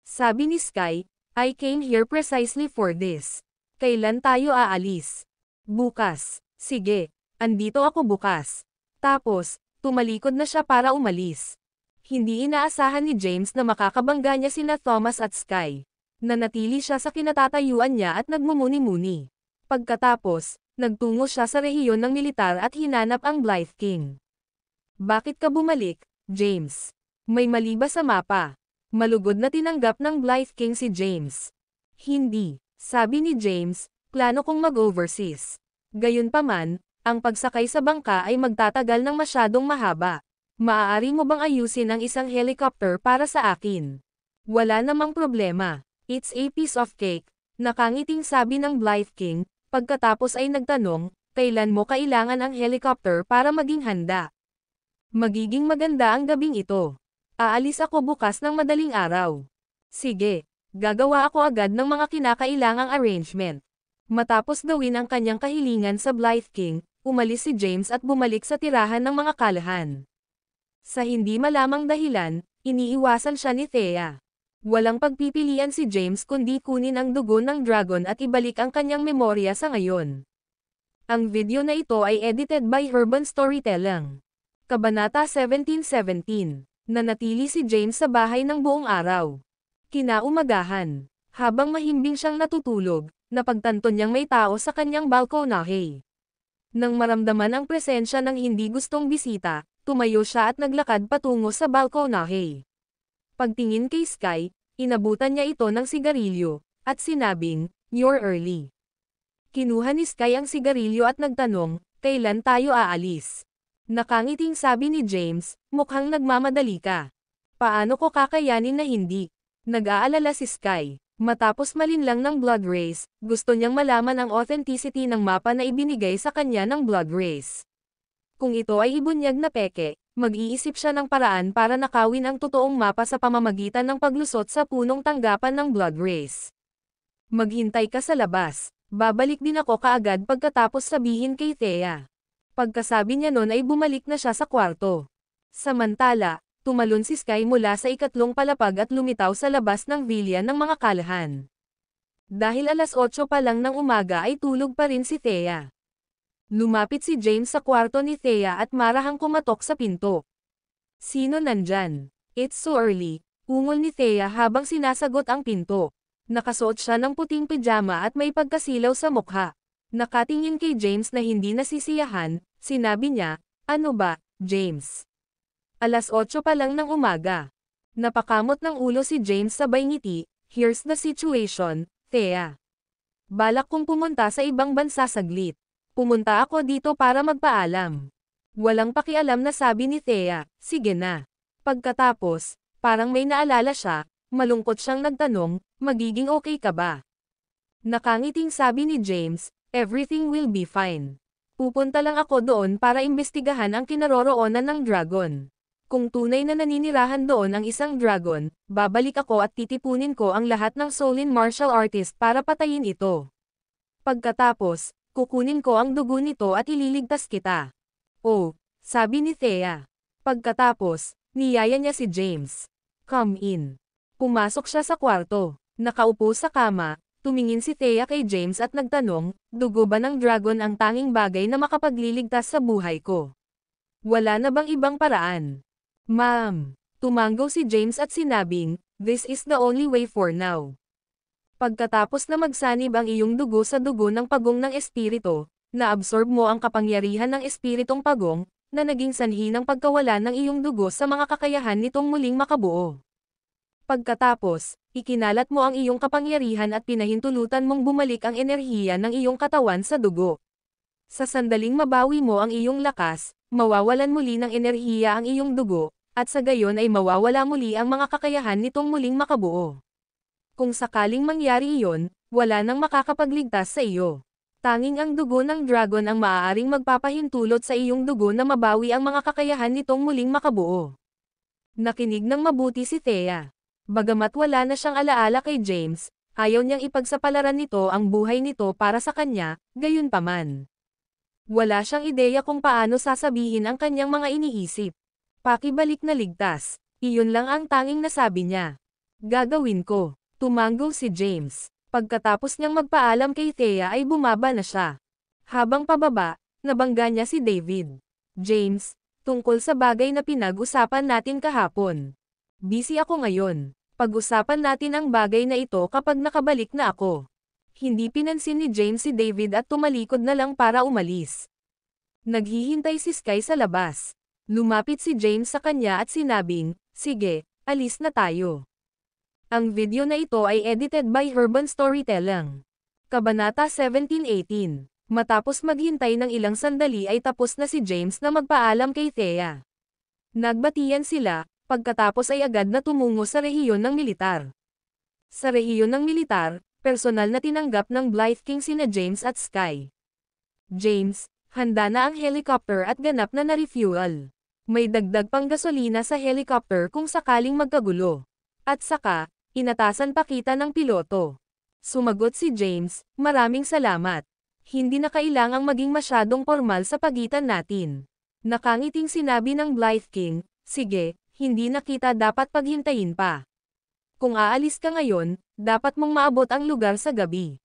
Sabi ni Sky, I came here precisely for this. Kailan tayo aalis? Bukas. Sige, andito ako bukas. Tapos, tumalikod na siya para umalis. Hindi inaasahan ni James na makakabangga niya sina Thomas at Sky. Nanatili siya sa kinatatayuan niya at nagmumuni-muni. Pagkatapos, nagtungo siya sa rehiyon ng militar at hinanap ang Blythe King. Bakit ka bumalik, James? May mali ba sa mapa? Malugod na tinanggap ng Blythe King si James. Hindi, sabi ni James, plano kong mag-overseas. Gayunpaman, ang pagsakay sa bangka ay magtatagal ng masyadong mahaba. Maaari mo bang ayusin ang isang helicopter para sa akin? Wala namang problema. It's a piece of cake, nakangiting sabi ng Blythe King. Pagkatapos ay nagtanong, kailan mo kailangan ang helicopter para maging handa? Magiging maganda ang gabing ito. Aalis ako bukas ng madaling araw. Sige, gagawa ako agad ng mga kinakailangang arrangement. Matapos gawin ang kanyang kahilingan sa Blythe King, umalis si James at bumalik sa tirahan ng mga kalahan. Sa hindi malamang dahilan, iniiwasan siya ni Thea. Walang pagpipilian si James kundi kunin ang dugo ng dragon at ibalik ang kanyang memorya sa ngayon. Ang video na ito ay edited by Herban Storytelling. Kabanata 17:17. Nanatili si James sa bahay ng buong araw. Kinaumagahan, habang mahimbing siyang natutulog, napagtanto niyang may tao sa kanyang balkonahe. Nang maramdaman ang presensya ng hindi gustong bisita, tumayo siya at naglakad patungo sa balkonahe. Pagtingin kay Sky, inabutan niya ito ng sigarilyo, at sinabing, "You're early." Kinuha ni Sky ang sigarilyo at nagtanong, "Kailan tayo aalis?" Nakangiting sabi ni James, "Mukhang nagmamadali ka. Paano ko kakayanin na hindi?" Nag-aalala si Sky. Matapos malinlang ng blood race, gusto niyang malaman ang authenticity ng mapa na ibinigay sa kanya ng blood race. Kung ito ay ibunyag na peke, mag-iisip siya ng paraan para nakawin ang totoong mapa sa pamamagitan ng paglusot sa punong tanggapan ng blood race. Maghintay ka sa labas. Babalik din ako kaagad pagkatapos sabihin kay Thea. Pagkasabi niya nun ay bumalik na siya sa kwarto. Samantala, tumalon si Sky mula sa ikatlong palapag at lumitaw sa labas ng villa ng mga kalahan. Dahil alas 8 pa lang ng umaga ay tulog pa rin si Thea. Lumapit si James sa kwarto ni Thea at marahang kumatok sa pinto. "Sino nandyan?" It's so early, ungol ni Thea habang sinasagot ang pinto. Nakasuot siya ng puting pijama at may pagkasilaw sa mukha. Nakatingin kay James na hindi nasisiyahan, sinabi niya, "Ano ba, James? Alas 8 pa lang ng umaga." Napakamot ng ulo si James sabay ngiti, "Here's the situation, Thea. Balak kong pumunta sa ibang bansa saglit. Pumunta ako dito para magpaalam." Walang pakialam na sabi ni Thea, "Sige na." Pagkatapos, parang may naalala siya, malungkot siyang nagtanong, "Magiging okay ka ba?" Nakangiting sabi ni James, "Everything will be fine. Pupunta lang ako doon para imbestigahan ang kinaroroonan ng dragon. Kung tunay na naninirahan doon ang isang dragon, babalik ako at titipunin ko ang lahat ng Solin martial artist para patayin ito. Pagkatapos, kukunin ko ang dugo nito at ililigtas kita." "Oh," sabi ni Thea. Pagkatapos, niyaya niya si James. "Come in." Pumasok siya sa kwarto. Nakaupo sa kama, tumingin si Thea kay James at nagtanong, "Dugo ba ng dragon ang tanging bagay na makapagliligtas sa buhay ko? Wala na bang ibang paraan?" "Ma'am." Tumanggo si James at sinabing, "This is the only way for now. Pagkatapos na magsanib ang iyong dugo sa dugo ng pagong ng espiritu, na-absorb mo ang kapangyarihan ng espiritong pagong, na naging sanhi ng pagkawala ng iyong dugo sa mga kakayahan nitong muling makabuo. Pagkatapos, ikinalat mo ang iyong kapangyarihan at pinahintulutan mong bumalik ang enerhiya ng iyong katawan sa dugo. Sa sandaling mabawi mo ang iyong lakas, mawawalan muli ng enerhiya ang iyong dugo, at sa gayon ay mawawala muli ang mga kakayahan nitong muling makabuo. Kung sakaling mangyari iyon, wala nang makakapagligtas sa iyo. Tanging ang dugo ng dragon ang maaaring magpapahintulot sa iyong dugo na mabawi ang mga kakayahan nitong muling makabuo." Nakinig ng mabuti si Thea. Bagamat wala na siyang alaala kay James, ayaw niyang ipagsapalaran nito ang buhay nito para sa kanya, gayunpaman. Wala siyang ideya kung paano sasabihin ang kanyang mga iniisip. "Pakibalik na ligtas." Iyon lang ang tanging nasabi niya. "Gagawin ko." Tumanggo si James. Pagkatapos niyang magpaalam kay Thea ay bumaba na siya. Habang pababa, nabangga niya si David. "James, tungkol sa bagay na pinag-usapan natin kahapon. Busy ako ngayon. Pag-usapan natin ang bagay na ito kapag nakabalik na ako." Hindi pinansin ni James si David at tumalikod na lang para umalis. Naghihintay si Sky sa labas. Lumapit si James sa kanya at sinabing, "Sige, alis na tayo." Ang video na ito ay edited by Herban Storytelling. Kabanata 17-18. Matapos maghintay ng ilang sandali ay tapos na si James na magpaalam kay Thea. Nagbatian sila, pagkatapos ay agad na tumungo sa rehiyon ng militar. Sa rehiyon ng militar, personal na tinanggap ng Blythe King sina James at Sky. "James, handa na ang helicopter at ganap na na-refuel. May dagdag pang gasolina sa helicopter kung sakaling magkagulo. At saka, inatasan pa kita ng piloto." Sumagot si James, "Maraming salamat. Hindi na kailangang maging masyadong formal sa pagitan natin." Nakangiting sinabi ng Blythe King, "Sige, hindi na kita dapat paghintayin pa. Kung aalis ka ngayon, dapat mong maabot ang lugar sa gabi."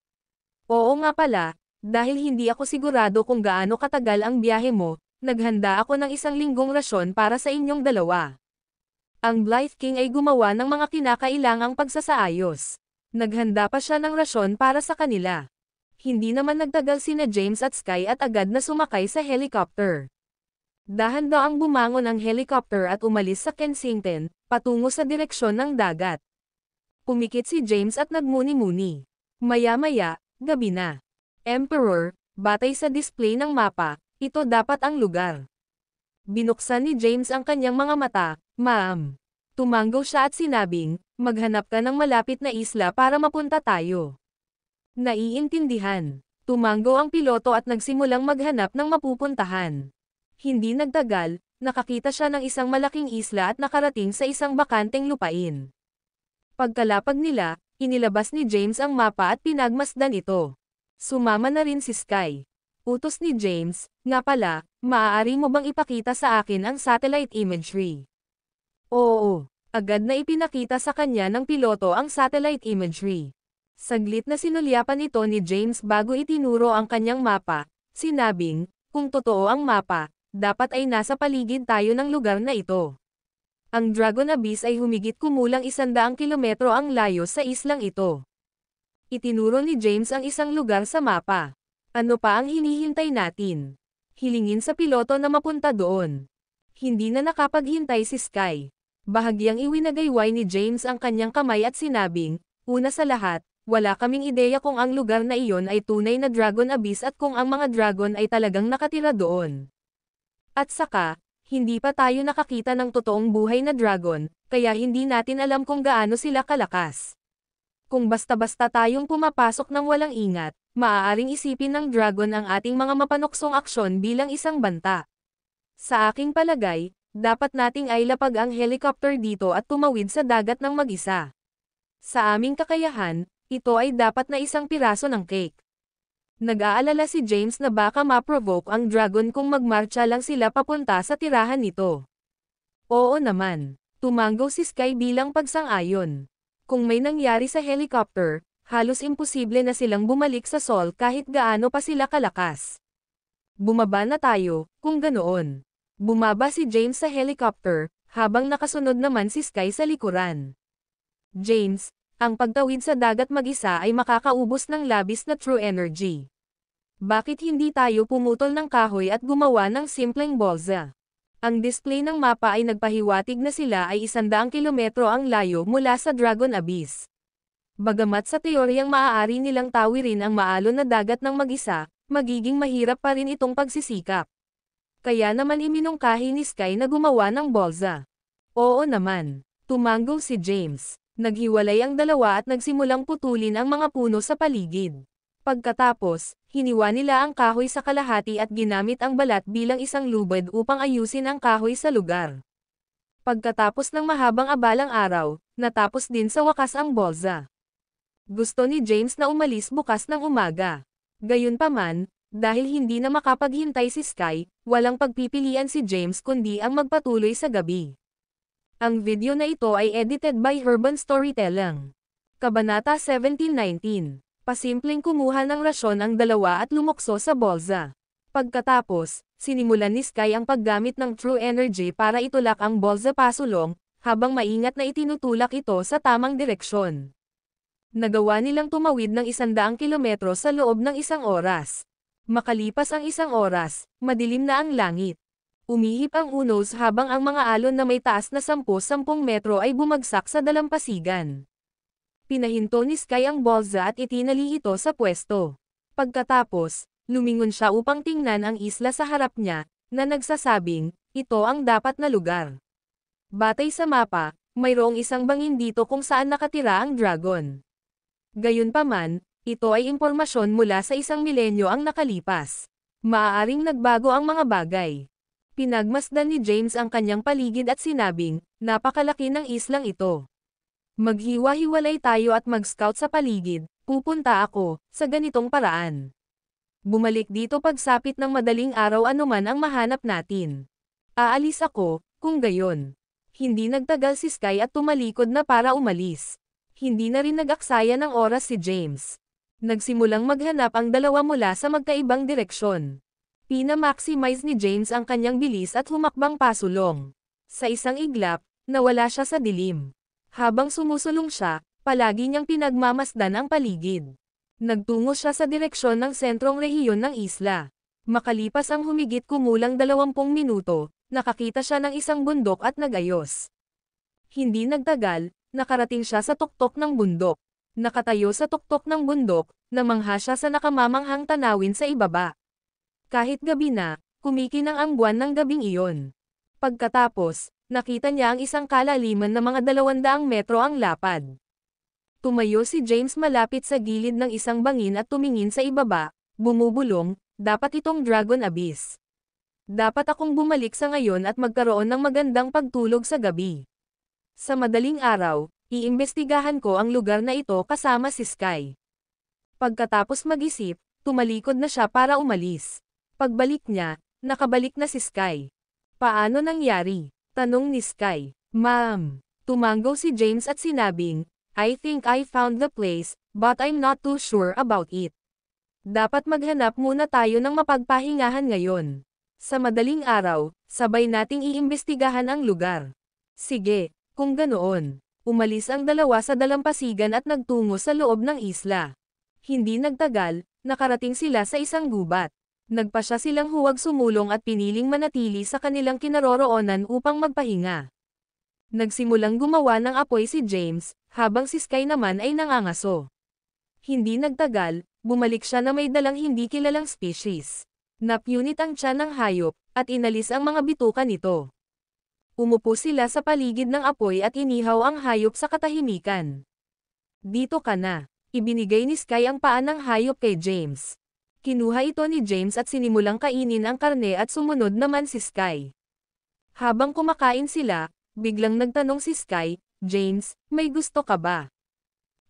"Oo nga pala, dahil hindi ako sigurado kung gaano katagal ang biyahe mo, naghanda ako ng 1 linggong rasyon para sa inyong dalawa." Ang Blythe King ay gumawa ng mga kinakailangang pagsasaayos. Naghanda pa siya ng rasyon para sa kanila. Hindi naman nagtagal sina James at Sky at agad na sumakay sa helicopter. Dahan-daang bumangon ang helicopter at umalis sa Kensington, patungo sa direksyon ng dagat. Pumikit si James at nagmuni-muni. Maya-maya, gabi na. "Emperor, batay sa display ng mapa, ito dapat ang lugar." Binuksan ni James ang kanyang mga mata, "Ma'am." Tumanggo siya at sinabing, "Maghanap ka ng malapit na isla para mapunta tayo." "Naiintindihan." Tumanggo ang piloto at nagsimulang maghanap ng mapupuntahan. Hindi nagtagal, nakakita siya ng isang malaking isla at nakarating sa isang bakanteng lupain. Pagkalapag nila, inilabas ni James ang mapa at pinagmasdan ito. Sumama na rin si Sky. Utos ni James, "Nga pala, maaari mo bang ipakita sa akin ang satellite imagery?" "Oo." Agad na ipinakita sa kanya ng piloto ang satellite imagery. Saglit na sinulyapan ito ni James bago itinuro ang kanyang mapa, sinabing, "Kung totoo ang mapa, dapat ay nasa paligid tayo ng lugar na ito. Ang Dragon Abyss ay humigit kumulang 100 kilometro ang layo sa islang ito. Itinuro ni James ang isang lugar sa mapa. Ano pa ang hinihintay natin? Hilingin sa piloto na mapunta doon. Hindi na nakapaghintay si Sky. Bahagyang iwinagayway ni James ang kanyang kamay at sinabing, una sa lahat, wala kaming ideya kung ang lugar na iyon ay tunay na Dragon Abyss at kung ang mga dragon ay talagang nakatira doon. At saka, hindi pa tayo nakakita ng totoong buhay na dragon, kaya hindi natin alam kung gaano sila kalakas. Kung basta-basta tayong pumapasok ng walang ingat, maaaring isipin ng dragon ang ating mga mapanuksong aksyon bilang isang banta. Sa aking palagay, dapat nating ailapag ang helicopter dito at tumawid sa dagat ng mag-isa. Sa aming kakayahan, ito ay dapat na isang piraso ng cake. Nag-aalala si James na baka ma-provoke ang dragon kung magmarcha lang sila papunta sa tirahan nito. Oo naman, tumanggo si Sky bilang pagsang-ayon. Kung may nangyari sa helicopter, halos imposible na silang bumalik sa Sol kahit gaano pa sila kalakas. Bumaba na tayo, kung ganoon. Bumaba si James sa helicopter, habang nakasunod naman si Sky sa likuran. James, ang pagtawid sa dagat mag-isa ay makakaubos ng labis na true energy. Bakit hindi tayo pumutol ng kahoy at gumawa ng simpleng balsa? Ang display ng mapa ay nagpahiwatig na sila ay 100 kilometro ang layo mula sa Dragon Abyss. Bagamat sa teoryang maaari nilang tawirin ang maalon na dagat ng mag-isa, magiging mahirap pa rin itong pagsisikap. Kaya naman iminungkahi ni Sky na gumawa ng balsa. Oo naman, tumanggo si James. Naghiwalay ang dalawa at nagsimulang putulin ang mga puno sa paligid. Pagkatapos, hiniwa nila ang kahoy sa kalahati at ginamit ang balat bilang isang lubid upang ayusin ang kahoy sa lugar. Pagkatapos ng mahabang abalang araw, natapos din sa wakas ang balsa. Gusto ni James na umalis bukas ng umaga. Gayunpaman, dahil hindi na makapaghintay si Sky, walang pagpipilian si James kundi ang magpatuloy sa gabi. Ang video na ito ay edited by Urban Storytelling. Kabanata 17-19. Pasimpleng kumuha ng rasyon ang dalawa at lumukso sa balsa. Pagkatapos, sinimulan ni Sky ang paggamit ng true energy para itulak ang balsa pasulong, habang maingat na itinutulak ito sa tamang direksyon. Nagawa nilang tumawid ng 100 kilometro sa loob ng 1 oras. Makalipas ang 1 oras, madilim na ang langit. Umihip ang unos habang ang mga alon na may taas na 10 metro ay bumagsak sa dalampasigan. Pinahinto ni Sky ang balsa at itinali ito sa pwesto. Pagkatapos, lumingon siya upang tingnan ang isla sa harap niya, na nagsasabing, ito ang dapat na lugar. Batay sa mapa, mayroong isang bangin dito kung saan nakatira ang dragon. Gayunpaman, ito ay impormasyon mula sa 1 milenyo ang nakalipas. Maaaring nagbago ang mga bagay. Pinagmasdan ni James ang kanyang paligid at sinabing, napakalaki ng islang ito. Maghiwa-hiwalay tayo at mag-scout sa paligid, pupunta ako, sa ganitong paraan. Bumalik dito pagsapit ng madaling araw anuman ang mahanap natin. Aalis ako, kung gayon. Hindi nagtagal si Sky at tumalikod na para umalis. Hindi na rin nag-aksaya ng oras si James. Nagsimulang maghanap ang dalawa mula sa magkaibang direksyon. Pina-maximize ni James ang kanyang bilis at humakbang pasulong. Sa isang iglap, nawala siya sa dilim. Habang sumusulong siya, palagi niyang pinagmamasdan ang paligid. Nagtungo siya sa direksyon ng sentrong rehiyon ng isla. Makalipas ang humigit kumulang 20 minuto, nakakita siya ng isang bundok at nagayos. Hindi nagtagal, nakarating siya sa tuktok ng bundok. Nakatayo sa tuktok ng bundok, namangha siya sa nakamamanghang tanawin sa ibaba. Kahit gabi na, kumikinang ang buwan ng gabing iyon. Pagkatapos, nakita niya ang isang kalaliman na mga 200 metro ang lapad. Tumayo si James malapit sa gilid ng isang bangin at tumingin sa ibaba, bumubulong, dapat itong Dragon Abyss. Dapat akong bumalik sa ngayon at magkaroon ng magandang pagtulog sa gabi. Sa madaling araw, iimbestigahan ko ang lugar na ito kasama si Sky. Pagkatapos mag-isip, tumalikod na siya para umalis. Pagbalik niya, nakabalik na si Sky. Paano nangyari? Tanong ni Sky. Ma'am. Tumanggo si James at sinabing, I think I found the place, but I'm not too sure about it. Dapat maghanap muna tayo ng mapagpahingahan ngayon. Sa madaling araw, sabay nating iimbestigahan ang lugar. Sige, kung ganoon. Umalis ang dalawa sa dalampasigan at nagtungo sa loob ng isla. Hindi nagtagal, nakarating sila sa isang gubat. Nagpasya silang huwag sumulong at piniling manatili sa kanilang kinaroroonan upang magpahinga. Nagsimulang gumawa ng apoy si James, habang si Sky naman ay nangangaso. Hindi nagtagal, bumalik siya na may dalang hindi kilalang species. Napunit ang tiyan ng hayop, at inalis ang mga bituka nito. Umupo sila sa paligid ng apoy at inihaw ang hayop sa katahimikan. Dito ka na. Ibinigay ni Sky ang paa ng hayop kay James. Kinuha ito ni James at sinimulang kainin ang karne at sumunod naman si Sky. Habang kumakain sila, biglang nagtanong si Sky, James, may gusto ka ba?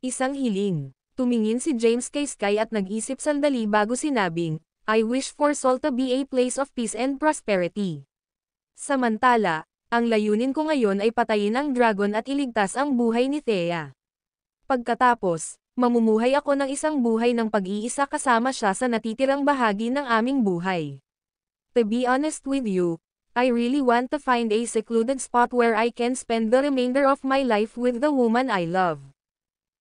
Isang hiling. Tumingin si James kay Sky at nag-isip sandali bago sinabing, I wish for Sol to be a place of peace and prosperity. Samantala, ang layunin ko ngayon ay patayin ang dragon at iligtas ang buhay ni Thea. Pagkatapos, mamumuhay ako ng isang buhay ng pag-iisa kasama siya sa natitirang bahagi ng aming buhay. To be honest with you, I really want to find a secluded spot where I can spend the remainder of my life with the woman I love.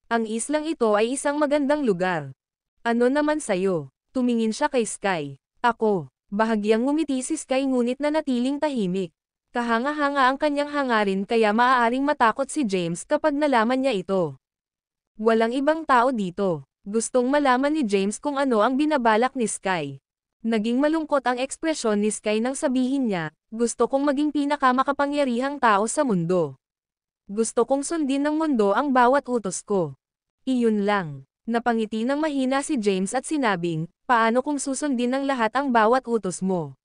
Ang islang ito ay isang magandang lugar. Ano naman sayo? Tumingin siya kay Sky. Ako. Bahagyang ngumiti si Sky ngunit nanatiling tahimik. Kahanga-hanga ang kanyang hangarin kaya maaaring matakot si James kapag nalaman niya ito. Walang ibang tao dito. Gustong malaman ni James kung ano ang binabalak ni Sky. Naging malungkot ang ekspresyon ni Sky nang sabihin niya, gusto kong maging pinakamakapangyarihang tao sa mundo. Gusto kong sundin ng mundo ang bawat utos ko. Iyon lang. Napangiti ng mahina si James at sinabing, paano kung susundin ng lahat ang bawat utos mo?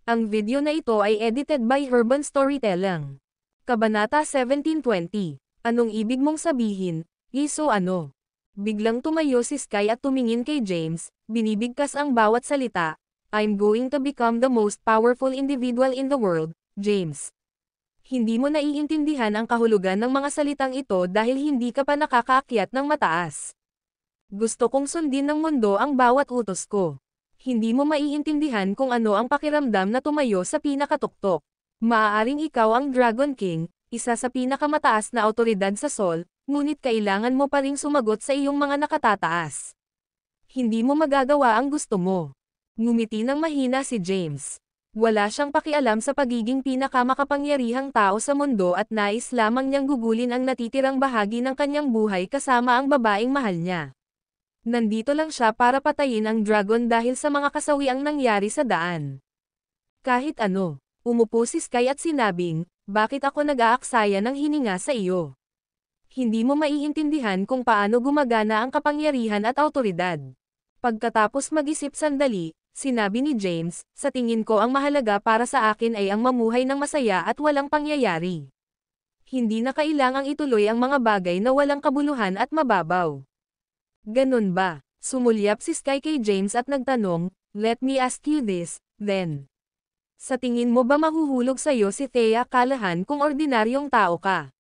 Ang video na ito ay edited by Urban Storytelling. Kabanata 1720. Anong ibig mong sabihin? Iso ano? Biglang tumayo si Sky at tumingin kay James, binibigkas ang bawat salita. I'm going to become the most powerful individual in the world, James. Hindi mo naiintindihan ang kahulugan ng mga salitang ito dahil hindi ka pa nakakaakyat ng mataas. Gusto kong sundin ng mundo ang bawat utos ko. Hindi mo maiintindihan kung ano ang pakiramdam na tumayo sa pinakatuktok. Maaaring ikaw ang Dragon King, isa sa pinakamataas na awtoridad sa Sol, ngunit kailangan mo pa ring sumagot sa iyong mga nakatataas. Hindi mo magagawa ang gusto mo. Ngumiti ng mahina si James. Wala siyang pakialam sa pagiging pinakamakapangyarihang tao sa mundo at nais lamang niyang gugulin ang natitirang bahagi ng kanyang buhay kasama ang babaeng mahal niya. Nandito lang siya para patayin ang dragon dahil sa mga kasawiang nangyari sa daan. Kahit ano, umupo si Sky at sinabing, bakit ako nag-aaksaya ng hininga sa iyo? Hindi mo maiintindihan kung paano gumagana ang kapangyarihan at awtoridad. Pagkatapos mag-isip sandali, sinabi ni James, sa tingin ko ang mahalaga para sa akin ay ang mamuhay ng masaya at walang pangyayari. Hindi na kailangang ituloy ang mga bagay na walang kabuluhan at mababaw. Ganun ba? Sumulyap si Sky kay James at nagtanong, let me ask you this, then. Sa tingin mo ba mahuhulog sa'yo si Thea Callahan kung ordinaryong tao ka?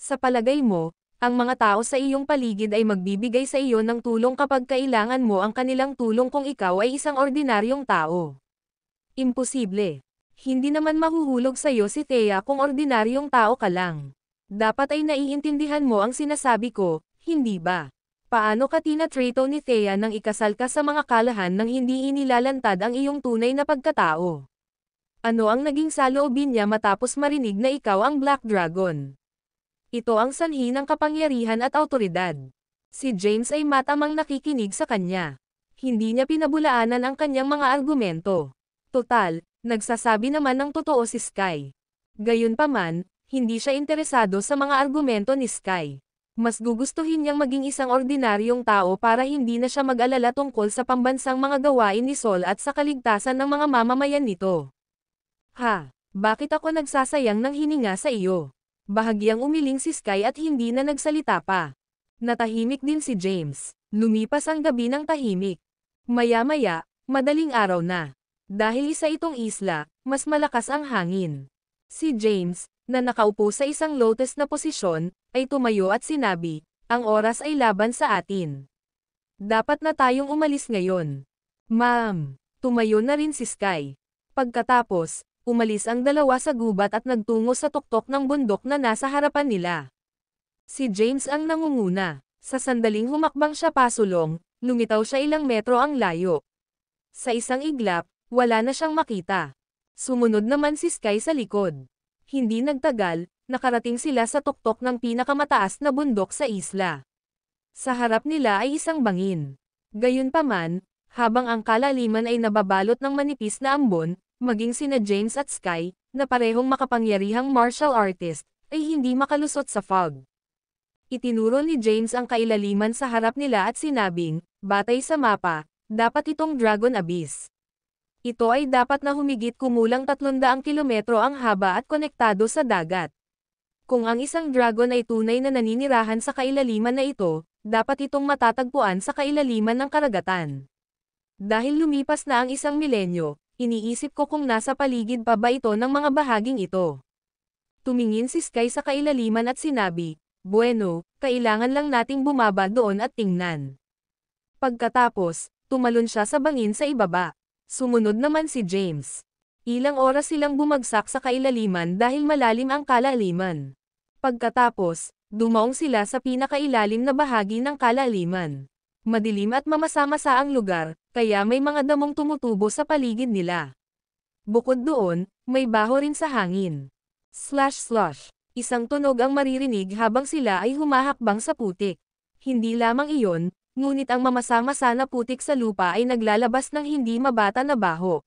Sa palagay mo, ang mga tao sa iyong paligid ay magbibigay sa iyo ng tulong kapag kailangan mo ang kanilang tulong kung ikaw ay isang ordinaryong tao. Imposible. Hindi naman mahuhulog sa iyo si Thea kung ordinaryong tao ka lang. Dapat ay naiintindihan mo ang sinasabi ko, hindi ba? Paano ka tinatrato ni Thea nang ikasal ka sa mga Callahan nang hindi inilalantad ang iyong tunay na pagkatao? Ano ang naging saloobin niya matapos marinig na ikaw ang Black Dragon? Ito ang sanhi ng kapangyarihan at awtoridad. Si James ay matamang nakikinig sa kanya. Hindi niya pinabulaanan ang kanyang mga argumento. Total, nagsasabi naman ng totoo si Sky. Gayunpaman, hindi siya interesado sa mga argumento ni Sky. Mas gugustuhin niyang maging isang ordinaryong tao para hindi na siya mag-alala tungkol sa pambansang mga gawain ni Sol at sa kaligtasan ng mga mamamayan nito. Ha, bakit ako nagsasayang ng hininga sa iyo? Bahagyang umiling si Sky at hindi na nagsalita pa. Natahimik din si James. Lumipas ang gabi ng tahimik. Maya-maya, madaling araw na. Dahil isa itong isla, mas malakas ang hangin. Si James, na nakaupo sa isang lotus na posisyon, ay tumayo at sinabi, ang oras ay laban sa atin. Dapat na tayong umalis ngayon. Ma'am, tumayo na rin si Sky. Pagkatapos, Umalis ang dalawa sa gubat at nagtungo sa tuktok ng bundok na nasa harapan nila. Si James ang nangunguna. Sa sandaling humakbang siya pasulong, lumitaw siya ilang metro ang layo. Sa isang iglap, wala na siyang makita. Sumunod naman si Sky sa likod. Hindi nagtagal, nakarating sila sa tuktok ng pinakamataas na bundok sa isla. Sa harap nila ay isang bangin. Gayunpaman, habang ang kalaliman ay nababalot ng manipis na ambon, maging sina James at Sky, na parehong makapangyarihang martial artist, ay hindi makalusot sa fog. Itinuro ni James ang kailaliman sa harap nila at sinabing, batay sa mapa, dapat itong Dragon Abyss. Ito ay dapat na humigit kumulang 300 kilometro ang haba at konektado sa dagat. Kung ang isang dragon ay tunay na naninirahan sa kailaliman na ito, dapat itong matatagpuan sa kailaliman ng karagatan. Dahil lumipas na ang 1 milenyo, iniisip ko kung nasa paligid pa ba ito ng mga bahaging ito. Tumingin si Sky sa kailaliman at sinabi, bueno, kailangan lang nating bumaba doon at tingnan. Pagkatapos, tumalon siya sa bangin sa ibaba. Sumunod naman si James. Ilang oras silang bumagsak sa kailaliman dahil malalim ang kalaliman. Pagkatapos, dumaong sila sa pinakailalim na bahagi ng kalaliman. Madilim at mamasa-masa ang lugar, kaya may mga damong tumutubo sa paligid nila. Bukod doon, may baho rin sa hangin. Slash slosh. Isang tunog ang maririnig habang sila ay humahakbang sa putik. Hindi lamang iyon, ngunit ang mamasa-masa na putik sa lupa ay naglalabas ng hindi mabata na baho.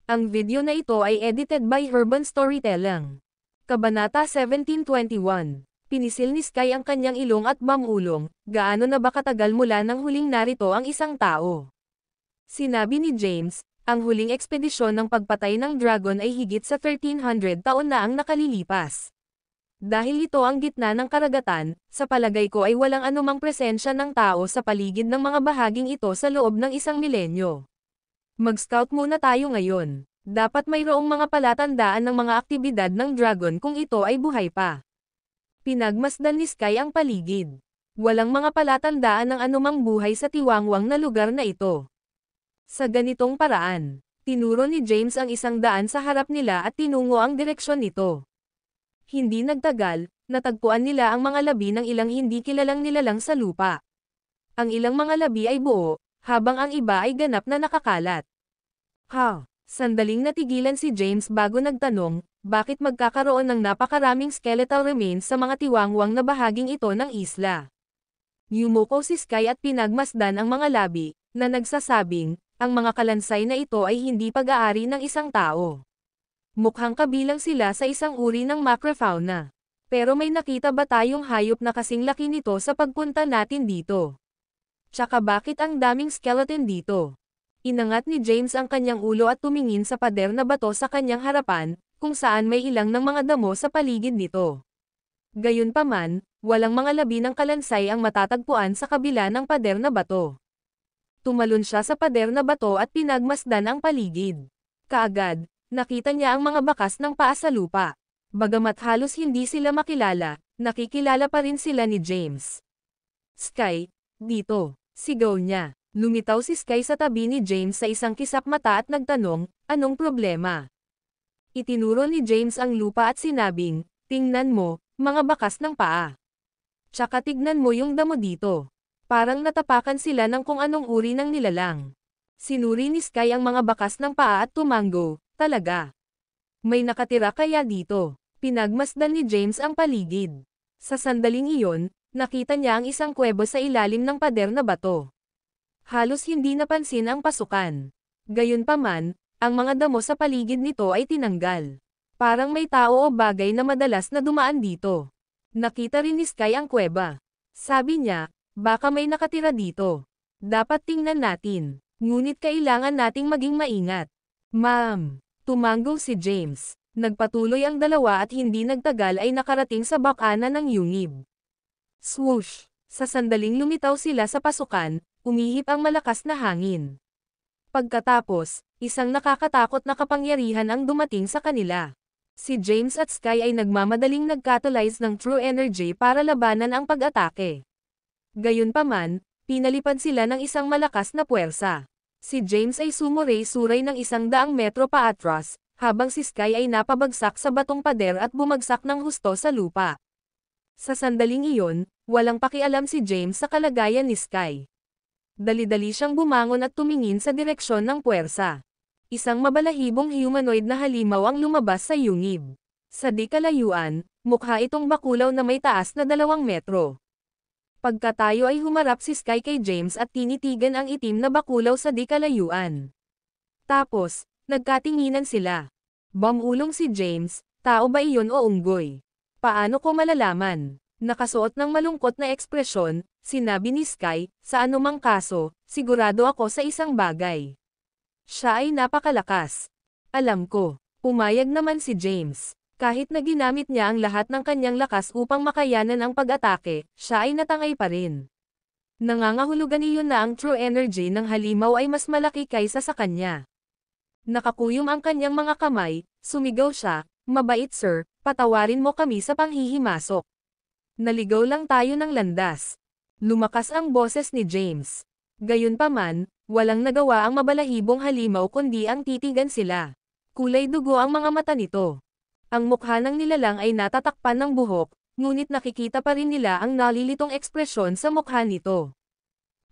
Ang video na ito ay edited by Urban Storytelling. Kabanata 1721. Pinisil ni Sky ang kanyang ilong at mamulong, gaano na ba katagal mula nang huling narito ang isang tao? Sinabi ni James, ang huling ekspedisyon ng pagpatay ng dragon ay higit sa 1300 taon na ang nakalilipas. Dahil ito ang gitna ng karagatan, sa palagay ko ay walang anumang presensya ng tao sa paligid ng mga bahaging ito sa loob ng 1 milenyo. Mag-scout muna tayo ngayon. Dapat mayroong mga palatandaan ng mga aktibidad ng dragon kung ito ay buhay pa. Pinagmasdan ni Sky ang paligid. Walang mga palatandaan ng anumang buhay sa tiwangwang na lugar na ito. Sa ganitong paraan, tinuro ni James ang 100 sa harap nila at tinungo ang direksyon nito. Hindi nagtagal, natagpuan nila ang mga labi ng ilang hindi kilalang nilalang sa lupa. Ang ilang mga labi ay buo, habang ang iba ay ganap na nakakalat. Sandaling natigilan si James bago nagtanong, bakit magkakaroon ng napakaraming skeletal remains sa mga tiwangwang na bahaging ito ng isla? Yumuko si Sky at pinagmasdan ang mga labi, na nagsasabing, ang mga kalansay na ito ay hindi pag-aari ng isang tao. Mukhang kabilang sila sa isang uri ng macrofauna. Pero may nakita ba tayong hayop na kasing laki nito sa pagpunta natin dito? Tsaka bakit ang daming skeleton dito? Inangat ni James ang kanyang ulo at tumingin sa pader na bato sa kanyang harapan, kung saan may ilang ng mga damo sa paligid nito. Gayunpaman, walang mga labi ng kalansay ang matatagpuan sa kabila ng pader na bato. Tumalon siya sa pader na bato at pinagmasdan ang paligid. Kaagad, nakita niya ang mga bakas ng paa sa lupa. Bagamat halos hindi sila makilala, nakikilala pa rin sila ni James. Sky, dito, sigaw niya. Lumitaw si Sky sa tabi ni James sa isang kisap mata at nagtanong, anong problema? Itinuro ni James ang lupa at sinabing, tingnan mo, mga bakas ng paa. Tsaka tignan mo yung damo dito. Parang natapakan sila ng kung anong uri ng nilalang. Sinuri ni Sky ang mga bakas ng paa at tumango, talaga. May nakatira kaya dito? Pinagmasdan ni James ang paligid. Sa sandaling iyon, nakita niya ang isang kuweba sa ilalim ng pader na bato. Halos hindi napansin ang pasukan. Gayunpaman, ang mga damo sa paligid nito ay tinanggal. Parang may tao o bagay na madalas na dumaan dito. Nakita rin ni Sky ang kuweba. Sabi niya, baka may nakatira dito. Dapat tingnan natin. Ngunit kailangan nating maging maingat. Ma'am, tumango si James. Nagpatuloy ang dalawa at hindi nagtagal ay nakarating sa bakanan ng yungib. Swoosh! Sa sandaling lumitaw sila sa pasukan, umihip ang malakas na hangin. Pagkatapos, isang nakakatakot na kapangyarihan ang dumating sa kanila. Si James at Sky ay nagmamadaling nag-catalyze ng true energy para labanan ang pag-atake. Gayunpaman, pinalipad sila ng isang malakas na puwersa. Si James ay sumuray-suray ng 100 metro paatras, habang si Sky ay napabagsak sa batong pader at bumagsak ng husto sa lupa. Sa sandaling iyon, walang pakialam si James sa kalagayan ni Sky. Dali-dali siyang bumangon at tumingin sa direksyon ng puwersa. Isang mabalahibong humanoid na halimaw ang lumabas sa yungib. Sa di kalayuan, mukha itong bakulaw na may taas na 2 metro. Pagkatayo ay humarap si Sky kay James at tinitigan ang itim na bakulaw sa di kalayuan. Tapos, nagkatinginan sila. Bumulong si James, tao ba iyon o unggoy? Paano ko malalaman? Nakasuot ng malungkot na ekspresyon, sinabi ni Sky, sa anumang kaso, sigurado ako sa isang bagay. Siya ay napakalakas. Alam ko. Pumayag naman si James. Kahit na ginamit niya ang lahat ng kanyang lakas upang makayanan ang pag-atake, siya ay natangay pa rin. Nangangahulugan iyon na ang true energy ng halimaw ay mas malaki kaysa sa kanya. Nakakuyom ang kanyang mga kamay, sumigaw siya, "Mabait sir, patawarin mo kami sa panghihimasok. Naligaw lang tayo ng landas." Lumakas ang boses ni James. Gayunpaman, walang nagawa ang mabalahibong halimaw kundi ang titigan sila. Kulay dugo ang mga mata nito. Ang mukha ng nilalang ay natatakpan ng buhok, ngunit nakikita pa rin nila ang nalilitong ekspresyon sa mukha nito.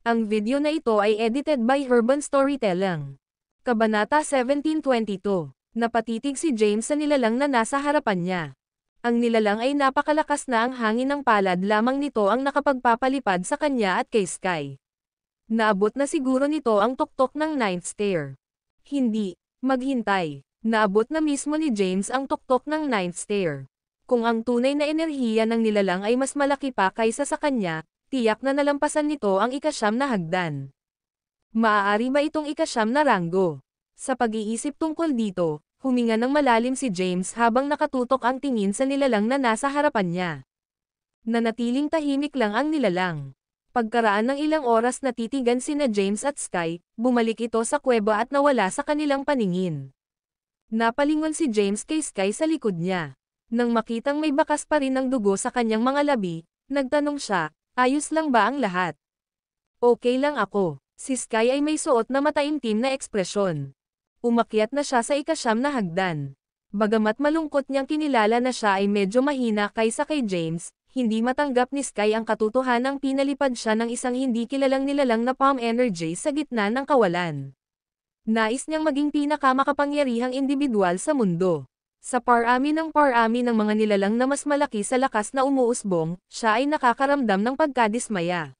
Ang video na ito ay edited by Urban Storytelling. Kabanata 1722. Napatitig si James sa nilalang na nasa harapan niya. Ang nilalang ay napakalakas na ang hangin ng palad lamang nito ang nakapagpapalipad sa kanya at kay Sky. Naabot na siguro nito ang tuktok ng 9th stair. Hindi, maghintay. Naabot na mismo ni James ang tuktok ng 9th stair. Kung ang tunay na enerhiya ng nilalang ay mas malaki pa kaysa sa kanya, tiyak na nalampasan nito ang ika-9 na hagdan. Maaari ba itong ika-9 na ranggo? Sa pag-iisip tungkol dito, huminga ng malalim si James habang nakatutok ang tingin sa nilalang na nasa harapan niya. Nanatiling tahimik lang ang nilalang. Pagkaraan ng ilang oras na titigan sina James at Sky, bumalik ito sa kuweba at nawala sa kanilang paningin. Napalingon si James kay Sky sa likod niya. Nang makitang may bakas pa rin ng dugo sa kanyang mga labi, nagtanong siya, "Ayos lang ba ang lahat?" "Okay lang ako." Si Sky ay may suot na mataimtim na ekspresyon. Umakyat na siya sa ika-9 na hagdan. Bagamat malungkot niyang kinilala na siya ay medyo mahina kaysa kay James, hindi matanggap ni Sky ang katotohanang pinalipad siya ng isang hindi kilalang nilalang na palm energy sa gitna ng kawalan. Nais niyang maging pinakamakapangyarihang individual sa mundo. Sa parami ng mga nilalang na mas malaki sa lakas na umuusbong, siya ay nakakaramdam ng pagkadismaya.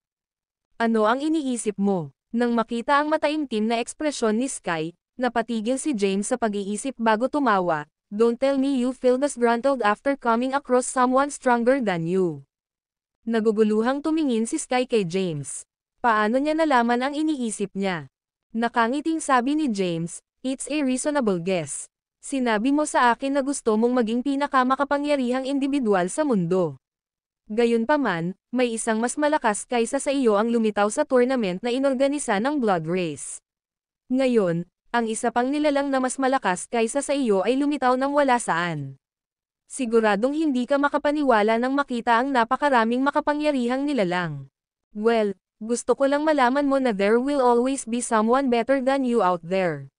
Ano ang iniisip mo? Nang makita ang mataimtim na ekspresyon ni Sky, napatigil si James sa pag-iisip bago tumawa. "Don't tell me you feel disgruntled after coming across someone stronger than you." Naguguluhang tumingin si Sky kay James. Paano niya nalaman ang iniisip niya? Nakangiting sabi ni James, "It's a reasonable guess. Sinabi mo sa akin na gusto mong maging pinakamakapangyarihang individual sa mundo. Gayunpaman, may isang mas malakas kaysa sa iyo ang lumitaw sa tournament na inorganisa ng Blood Race. Ngayon, ang isa pang nilalang na mas malakas kaysa sa iyo ay lumitaw ng wala saan. Siguradong hindi ka makapaniwala nang makita ang napakaraming makapangyarihang nilalang. Well, gusto ko lang malaman mo na there will always be someone better than you out there."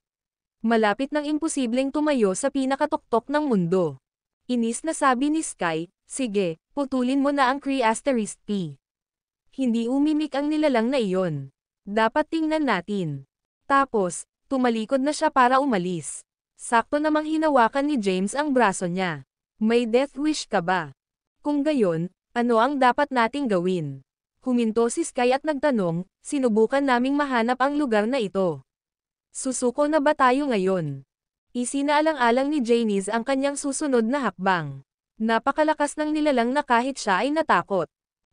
Malapit ng imposibleng tumayo sa pinakatuktok ng mundo. Inis na sabi ni Sky, "Sige, putulin mo na ang Kree*P. Hindi umimik ang nilalang na iyon. Dapat tingnan natin." Tapos, tumalikod na siya para umalis. Sakto namang hinawakan ni James ang braso niya. "May death wish ka ba? Kung gayon, ano ang dapat nating gawin?" Huminto si Sky at nagtanong, "Sinubukan naming mahanap ang lugar na ito. Susuko na ba tayo ngayon?" Isinaalang-alang ni Janice ang kanyang susunod na hakbang. Napakalakas ng nilalang na kahit siya ay natakot.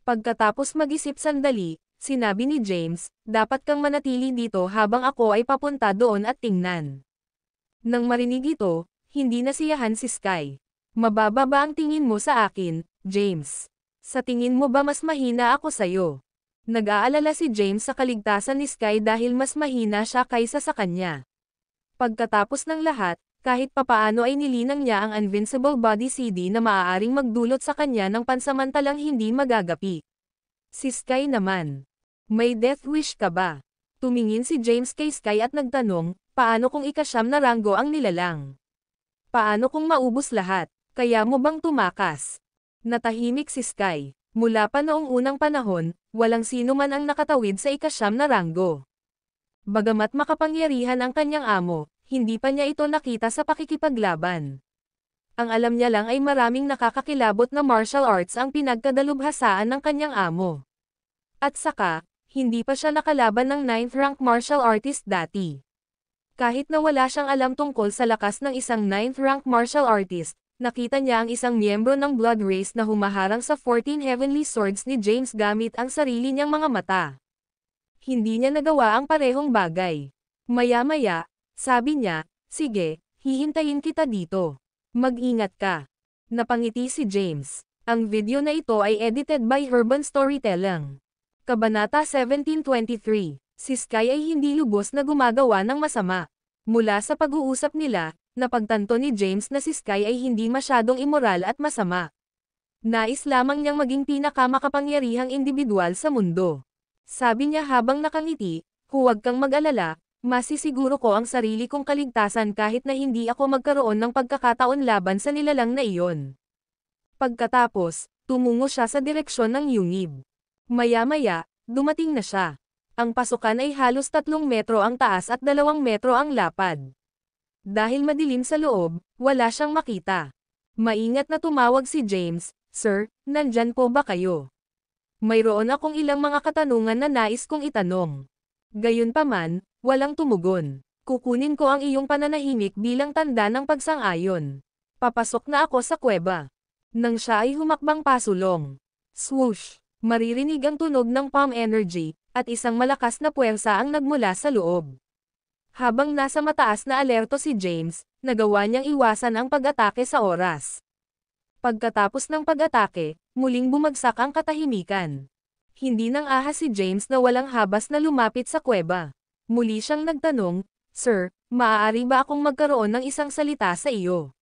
Pagkatapos mag-isip sandali, sinabi ni James, "Dapat kang manatili dito habang ako ay papunta doon at tingnan." Nang marinig ito, hindi nasiyahan si Sky. "Mababa ba ang tingin mo sa akin, James? Sa tingin mo ba mas mahina ako sa'yo?" Nag-aalala si James sa kaligtasan ni Sky dahil mas mahina siya kaysa sa kanya. Pagkatapos ng lahat, kahit papaano ay nilinang niya ang Invincible Body CD na maaaring magdulot sa kanya ng pansamantalang hindi magagapi. Si Sky naman. "May death wish ka ba?" Tumingin si James kay Sky at nagtanong, "Paano kung ika-9 na ranggo ang nilalang? Paano kung maubos lahat? Kaya mo bang tumakas? Natahimik si Sky. Mula pa noong unang panahon, walang sino man ang nakatawid sa ika-9 na ranggo. Bagamat makapangyarihan ang kanyang amo, hindi pa niya ito nakita sa pakikipaglaban. Ang alam niya lang ay maraming nakakakilabot na martial arts ang pinagkadalubhasaan ng kanyang amo. At saka, hindi pa siya nakalaban ng 9th rank martial artist dati. Kahit na wala siyang alam tungkol sa lakas ng isang 9th rank martial artist, nakita niya ang isang miyembro ng Blood Race na humaharang sa 14 Heavenly Swords ni James gamit ang sarili niyang mga mata. Hindi niya nagawa ang parehong bagay. Maya-maya, sabi niya, sige, hihintayin kita dito. Mag-ingat ka. Napangiti si James. Ang video na ito ay edited by Urban Storytelling. Kabanata 1723. Si Sky ay hindi lubos na gumagawa ng masama. Mula sa pag-uusap nila, napagtanto ni James na si Sky ay hindi masyadong immoral at masama. Nais lamang niyang maging pinakamakapangyarihang individual sa mundo. Sabi niya habang nakangiti, huwag kang mag-alala, masisiguro ko ang sarili kong kaligtasan kahit na hindi ako magkaroon ng pagkakataon laban sa nilalang na iyon. Pagkatapos, tumungo siya sa direksyon ng yungib. Maya-maya, dumating na siya. Ang pasukan ay halos 3 metro ang taas at 2 metro ang lapad. Dahil madilim sa loob, wala siyang makita. Maingat na tumawag si James, "Sir, nandyan po ba kayo? Mayroon akong ilang mga katanungan na nais kong itanong." Gayunpaman, walang tumugon. Kukunin ko ang iyong pananahimik bilang tanda ng pagsang-ayon. Papasok na ako sa kuweba. Nang siya ay humakbang pasulong. Swoosh! Maririnig ang tunog ng palm energy, at isang malakas na puwersa ang nagmula sa loob. Habang nasa mataas na alerto si James, nagawa niyang iwasan ang pag-atake sa oras. Pagkatapos ng pag-atake, muling bumagsak ang katahimikan. Hindi nang ahas si James na walang habas na lumapit sa kuweba. Muli siyang nagtanong, "Sir, maaari ba akong magkaroon ng isang salita sa iyo?"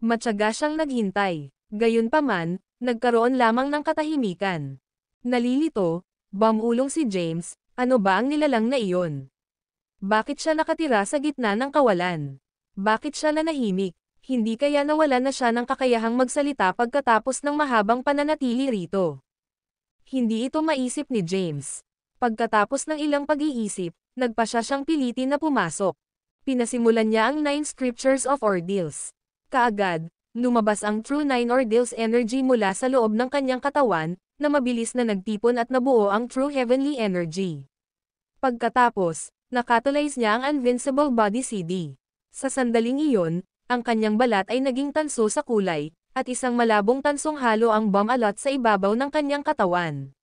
Matyaga siyang naghintay. Gayunpaman, nagkaroon lamang ng katahimikan. Nalilito, bumulong si James, "Ano ba ang nilalang na iyon? Bakit siya nakatira sa gitna ng kawalan? Bakit siya nanahimik? Hindi kaya nawalan na siya ng kakayahang magsalita pagkatapos ng mahabang pananatili rito?" Hindi ito maisip ni James. Pagkatapos ng ilang pag-iisip, nagpasya siyang pilitin na pumasok. Pinasimulan niya ang 9 Scriptures of Ordeals. Kaagad, lumabas ang True 9 Ordeals energy mula sa loob ng kanyang katawan, na mabilis na nagtipon at nabuo ang True Heavenly Energy. Pagkatapos, nakatulize niya ang Invincible Body CD. Sa sandaling iyon, ang kanyang balat ay naging tanso sa kulay, at isang malabong tansong halo ang bomb alot sa ibabaw ng kanyang katawan.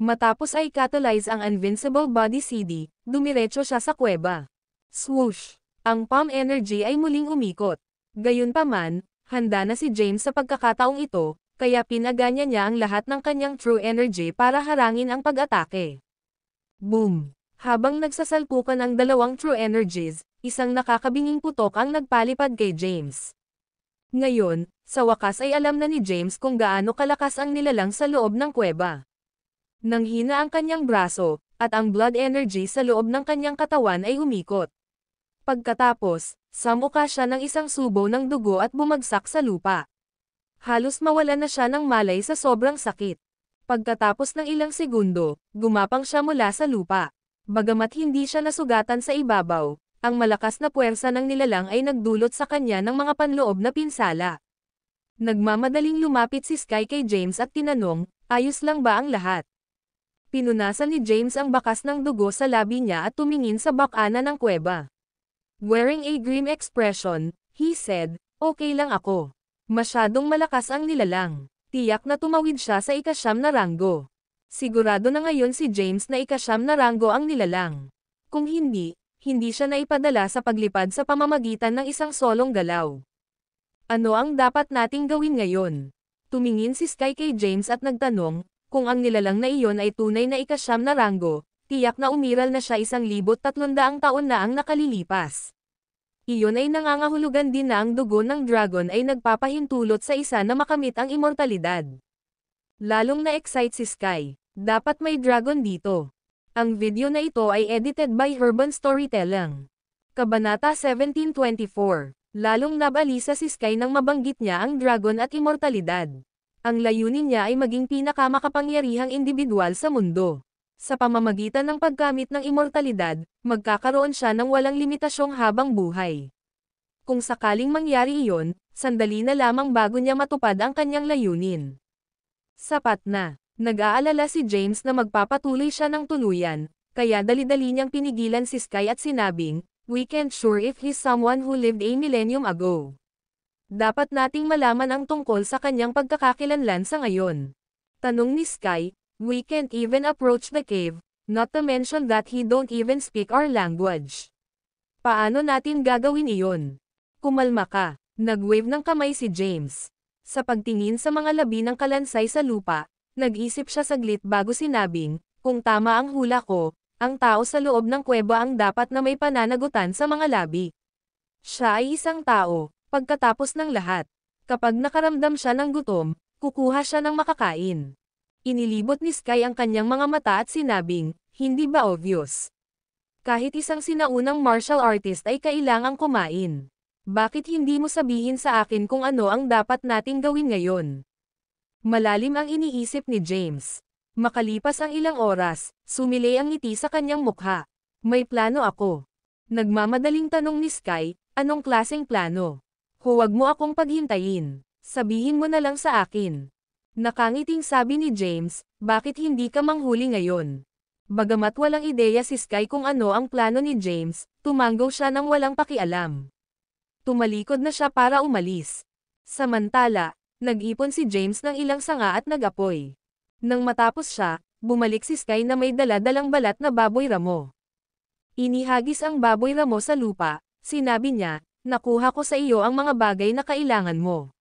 Matapos ay catalyze ang Invincible Body CD, dumiretso siya sa kuweba. Swoosh! Ang palm energy ay muling umikot. Gayunpaman, handa na si James sa pagkakataong ito, kaya pinaganya niya ang lahat ng kanyang true energy para harangin ang pag-atake. Boom! Habang nagsasalpukan ang dalawang true energies, isang nakakabinging putok ang nagpalipad kay James. Ngayon, sa wakas ay alam na ni James kung gaano kalakas ang nilalang sa loob ng kuweba. Nanghina ang kanyang braso, at ang blood energy sa loob ng kanyang katawan ay umikot. Pagkatapos, samuka siya ng isang subo ng dugo at bumagsak sa lupa. Halos mawalan na siya ng malay sa sobrang sakit. Pagkatapos ng ilang segundo, gumapang siya mula sa lupa. Bagamat hindi siya nasugatan sa ibabaw, ang malakas na puwersa ng nilalang ay nagdulot sa kanya ng mga panloob na pinsala. Nagmamadaling lumapit si Sky kay James at tinanong, "Ayos lang ba ang lahat?" Pinunasan ni James ang bakas ng dugo sa labi niya at tumingin sa bakana ng kuweba. Wearing a grim expression, he said, "Okay lang ako. Masyadong malakas ang nilalang." Tiyak na tumawid siya sa ika-9 na ranggo. Sigurado na ngayon si James na ika-9 na ranggo ang nilalang. Kung hindi, hindi siya naipadala sa paglipad sa pamamagitan ng isang solong galaw. "Ano ang dapat nating gawin ngayon?" Tumingin si Sky kay James at nagtanong, kung ang nilalang na iyon ay tunay na ika-9 na ranggo, tiyak na umiral na siya 1,300 taon na ang nakalilipas. Iyon ay nangangahulugan din na ang dugo ng dragon ay nagpapahintulot sa isa na makamit ang immortalidad. Lalong na-excite si Sky, dapat may dragon dito. Ang video na ito ay edited by Urban Storytelling. Kabanata 1724. Lalong nabalisa si Sky nang mabanggit niya ang dragon at immortalidad. Ang layunin niya ay maging pinakamakapangyarihang individual sa mundo. Sa pamamagitan ng paggamit ng immortalidad, magkakaroon siya ng walang limitasyong habang buhay. Kung sakaling mangyari iyon, sandali na lamang bago niya matupad ang kanyang layunin. Sapat na. Nag-aalala si James na magpapatuloy siya ng tuluyan, kaya dali-dali niyang pinigilan si Sky at sinabing, "We can't sure if he's someone who lived a millennium ago. Dapat nating malaman ang tungkol sa kanyang pagkakakilanlan sa ngayon." Tanong ni Sky, "We can't even approach the cave, not to mention that he don't even speak our language. Paano natin gagawin iyon?" Kumalma ka. Nag-wave ng kamay si James. Sa pagtingin sa mga labi ng kalansay sa lupa, nag-isip siya saglit bago sinabing, "Kung tama ang hula ko, ang tao sa loob ng kuweba ang dapat na may pananagutan sa mga labi. Siya ay isang tao, pagkatapos ng lahat. Kapag nakaramdam siya ng gutom, kukuha siya ng makakain." Inilibot ni Sky ang kanyang mga mata at sinabing, "Hindi ba obvious? Kahit isang sinaunang martial artist ay kailangang kumain. Bakit hindi mo sabihin sa akin kung ano ang dapat nating gawin ngayon?" Malalim ang iniisip ni James. Makalipas ang ilang oras, sumilay ang ngiti sa kanyang mukha. "May plano ako." Nagmamadaling tanong ni Sky, "Anong klaseng plano? Huwag mo akong paghintayin. Sabihin mo na lang sa akin." Nakangiting sabi ni James, "Bakit hindi ka manghuli ngayon?" Bagamat walang ideya si Sky kung ano ang plano ni James, tumanggaw siya ng walang pakialam. Tumalikod na siya para umalis. Samantala, nag-ipon si James ng ilang sanga at nag-apoy. Nang matapos siya, bumalik si Sky na may dala-dalang balat na baboy ramo. Inihagis ang baboy ramo sa lupa, sinabi niya, "Nakuha ko sa iyo ang mga bagay na kailangan mo."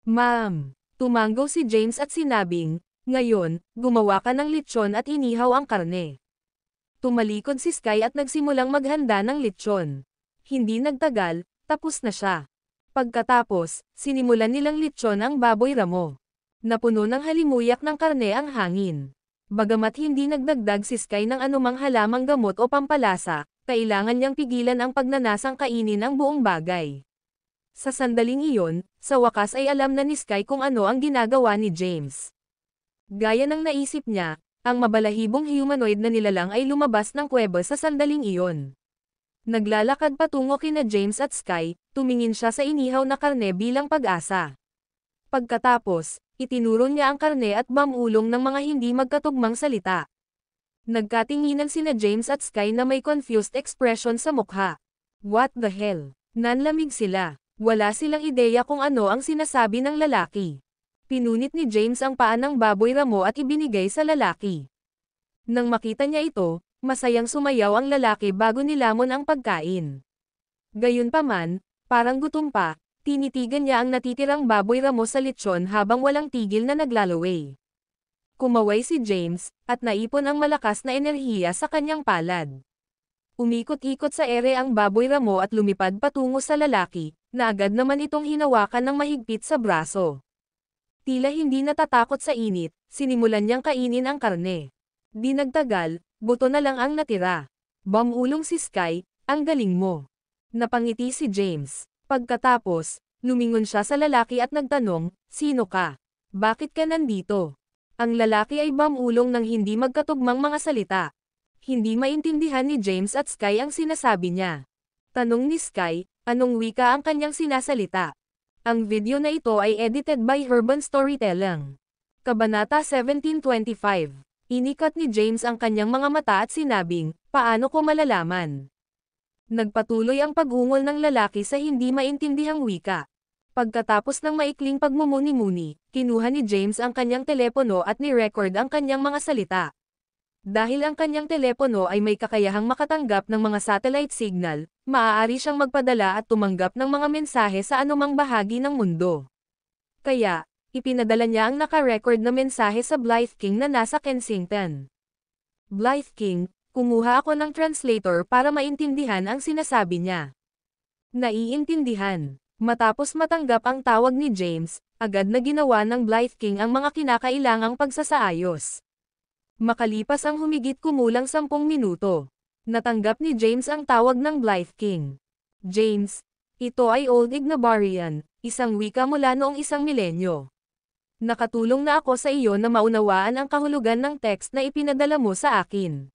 "Ma'am." Tumanggaw si James at sinabing, "Ngayon, gumawa ka ng lechon at inihaw ang karne." Tumalikod si Sky at nagsimulang maghanda ng lechon. Hindi nagtagal, tapos na siya. Pagkatapos, sinimulan nilang lechon ang baboy ramo. Napuno ng halimuyak ng karne ang hangin. Bagamat hindi nagdagdag si Sky ng anumang halamang gamot o pampalasa, kailangan niyang pigilan ang pagnanasang kainin ang buong bagay. Sa sandaling iyon, sa wakas ay alam na ni Sky kung ano ang ginagawa ni James. Gaya ng naisip niya, ang mabalahibong humanoid na nilalang ay lumabas ng kuweba sa sandaling iyon. Naglalakad patungo kina James at Sky, tumingin siya sa inihaw na karne bilang pag-asa. Pagkatapos, itinuro niya ang karne at bamulong ng mga hindi magkatugmang salita. Nagkatinginan sina James at Sky na may confused expression sa mukha. What the hell? Nanlamig sila. Wala silang ideya kung ano ang sinasabi ng lalaki. Pinunit ni James ang paa ng baboy ramo at ibinigay sa lalaki. Nang makita niya ito, masayang sumayaw ang lalaki bago nilamon ang pagkain. Gayunpaman, parang gutom pa, tinitigan niya ang natitirang baboy ramo sa lechon habang walang tigil na naglalaway. Kumaway si James, at naipon ang malakas na enerhiya sa kanyang palad. Umikot-ikot sa ere ang baboy ramo at lumipad patungo sa lalaki, na agad naman itong hinawakan ng mahigpit sa braso. Tila hindi natatakot sa init, sinimulan niyang kainin ang karne. Di nagtagal, buto na lang ang natira. Bamulong si Sky, "Ang galing mo." Napangiti si James. Pagkatapos, lumingon siya sa lalaki at nagtanong, "Sino ka? Bakit ka nandito?" Ang lalaki ay bamulong ng hindi magkatugmang mga salita. Hindi maintindihan ni James at Sky ang sinasabi niya. Tanong ni Sky, anong wika ang kanyang sinasalita. Ang video na ito ay edited by Urban Storytelling. Kabanata 1725. Inikat ni James ang kanyang mga mata at sinabing, "Paano ko malalaman?" Nagpatuloy ang pag-ungol ng lalaki sa hindi maintindihang wika. Pagkatapos ng maikling pagmumuni-muni, kinuha ni James ang kanyang telepono at ni-record ang kanyang mga salita. Dahil ang kanyang telepono ay may kakayahang makatanggap ng mga satellite signal, maaari siyang magpadala at tumanggap ng mga mensahe sa anumang bahagi ng mundo. Kaya, ipinadala niya ang naka-record na mensahe sa Blythe King na nasa Kensington. "Blythe King, kumuha ako ng translator para maintindihan ang sinasabi niya." Naiintindihan. Matapos matanggap ang tawag ni James, agad na ginawa ng Blythe King ang mga kinakailangang pagsasaayos. Makalipas ang humigit kumulang 10 minuto, natanggap ni James ang tawag ng Blythe King. "James, Ito ay Old Ignabarian, isang wika mula noong 1 milenyo. Nakatulong na ako sa iyo na maunawaan ang kahulugan ng text na ipinadala mo sa akin.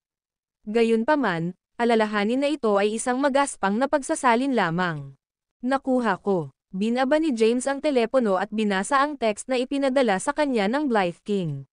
Gayunpaman, alalahanin na ito ay isang magaspang na pagsasalin lamang. Nakuha ko. Binaba ni James ang telepono at binasa ang text na ipinadala sa kanya ng Blythe King.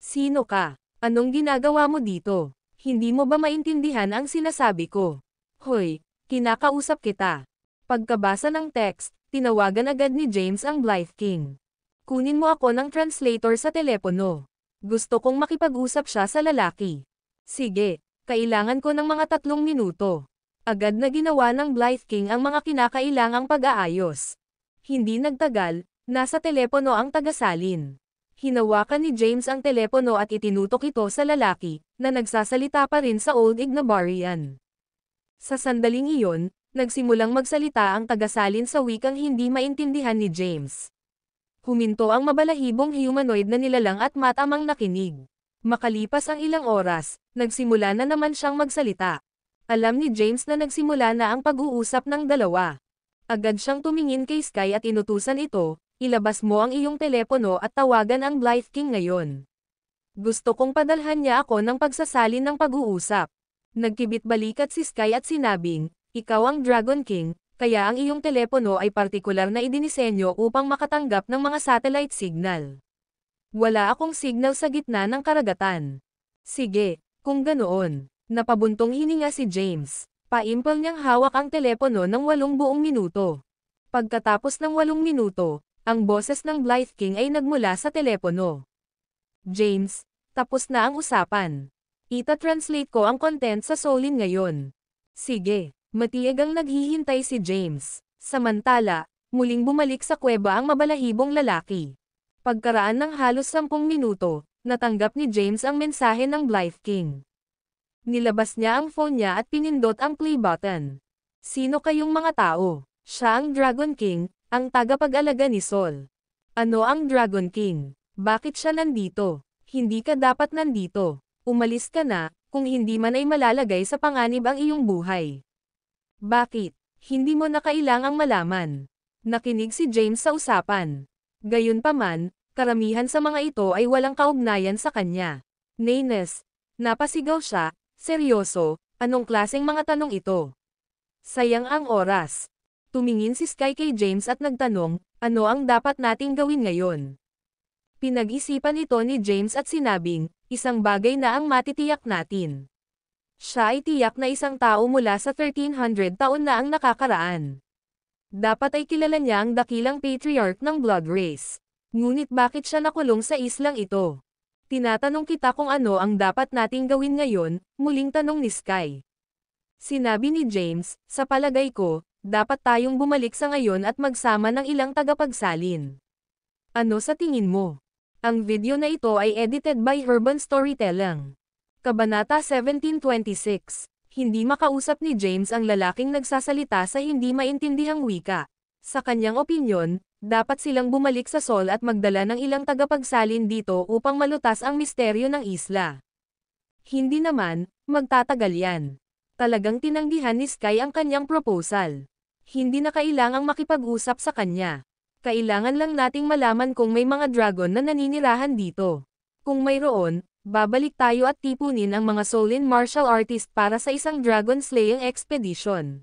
Sino ka? Anong ginagawa mo dito? Hindi mo ba maintindihan ang sinasabi ko? Hoy, kinakausap kita. Pagkabasa ng text, tinawagan agad ni James ang Blythe King. Kunin mo ako ng translator sa telepono. Gusto kong makipag-usap siya sa lalaki. Sige, kailangan ko ng mga 3 minuto. Agad na ginawa ng Blythe King ang mga kinakailangang pag-aayos. Hindi nagtagal, nasa telepono ang tagasalin. Hinawakan ni James ang telepono at itinutok ito sa lalaki, na nagsasalita pa rin sa Old Ignabarian. Sa sandaling iyon, nagsimulang magsalita ang tagasalin sa wikang hindi maintindihan ni James. Huminto ang mabalahibong humanoid na nilalang at matamang nakinig. Makalipas ang ilang oras, nagsimula na naman siyang magsalita. Alam ni James na nagsimula na ang pag-uusap ng dalawa. Agad siyang tumingin kay Sky at inutusan ito, ilabas mo ang iyong telepono at tawagan ang Blythe King ngayon. Gusto kong padalhan niya ako ng pagsasalin ng pag-uusap. Nagkibit-balikat si Sky at sinabing, ikaw ang Dragon King, kaya ang iyong telepono ay partikular na idinisenyo upang makatanggap ng mga satellite signal. Wala akong signal sa gitna ng karagatan. Sige, kung ganoon. Napabuntong hininga si James. Paimpal niyang hawak ang telepono ng 8 buong minuto. Pagkatapos ng 8 minuto, ang boses ng Blythe King ay nagmula sa telepono. James, tapos na ang usapan. Ita-translate ko ang content sa Solin ngayon. Sige. Matiag ang naghihintay si James. Samantala, muling bumalik sa kuweba ang mabalahibong lalaki. Pagkaraan ng halos 10 minuto, natanggap ni James ang mensahe ng Blythe King. Nilabas niya ang phone niya at pinindot ang play button. Sino kayong mga tao? Siya ang Dragon King, ang tagapag-alaga ni Sol. Ano ang Dragon King? Bakit siya nandito? Hindi ka dapat nandito. Umalis ka na, kung hindi man ay malalagay sa panganib ang iyong buhay. Bakit? Hindi mo na kailangang malaman. Nakinig si James sa usapan. Gayunpaman, karamihan sa mga ito ay walang kaugnayan sa kanya. Naines, napasigaw siya, seryoso, anong klaseng mga tanong ito? Sayang ang oras. Tumingin si Sky kay James at nagtanong, ano ang dapat nating gawin ngayon? Pinag-isipan ito ni James at sinabing, isang bagay na ang matitiyak natin. Siya ay tiyak na isang tao mula sa 1300 taon na ang nakakaraan. Dapat ay kilala niya ang dakilang patriarch ng blood race. Ngunit bakit siya nakulong sa islang ito? Tinatanong kita kung ano ang dapat nating gawin ngayon, muling tanong ni Sky. Sinabi ni James, sa palagay ko, dapat tayong bumalik sa ngayon at magsama ng ilang tagapagsalin. Ano sa tingin mo? Ang video na ito ay edited by Urban Storytelling. Kabanata 1726. Hindi makausap ni James ang lalaking nagsasalita sa hindi maintindihang wika. Sa kanyang opinyon, dapat silang bumalik sa Sol at magdala ng ilang tagapagsalin dito upang malutas ang misteryo ng isla. Hindi naman, magtatagal yan. Talagang tinanggihan ni Sky ang kanyang proposal. Hindi na kailangang makipag-usap sa kanya. Kailangan lang nating malaman kung may mga dragon na naninirahan dito. Kung mayroon, babalik tayo at tipunin ang mga Solin martial artist para sa isang dragon slaying expedition.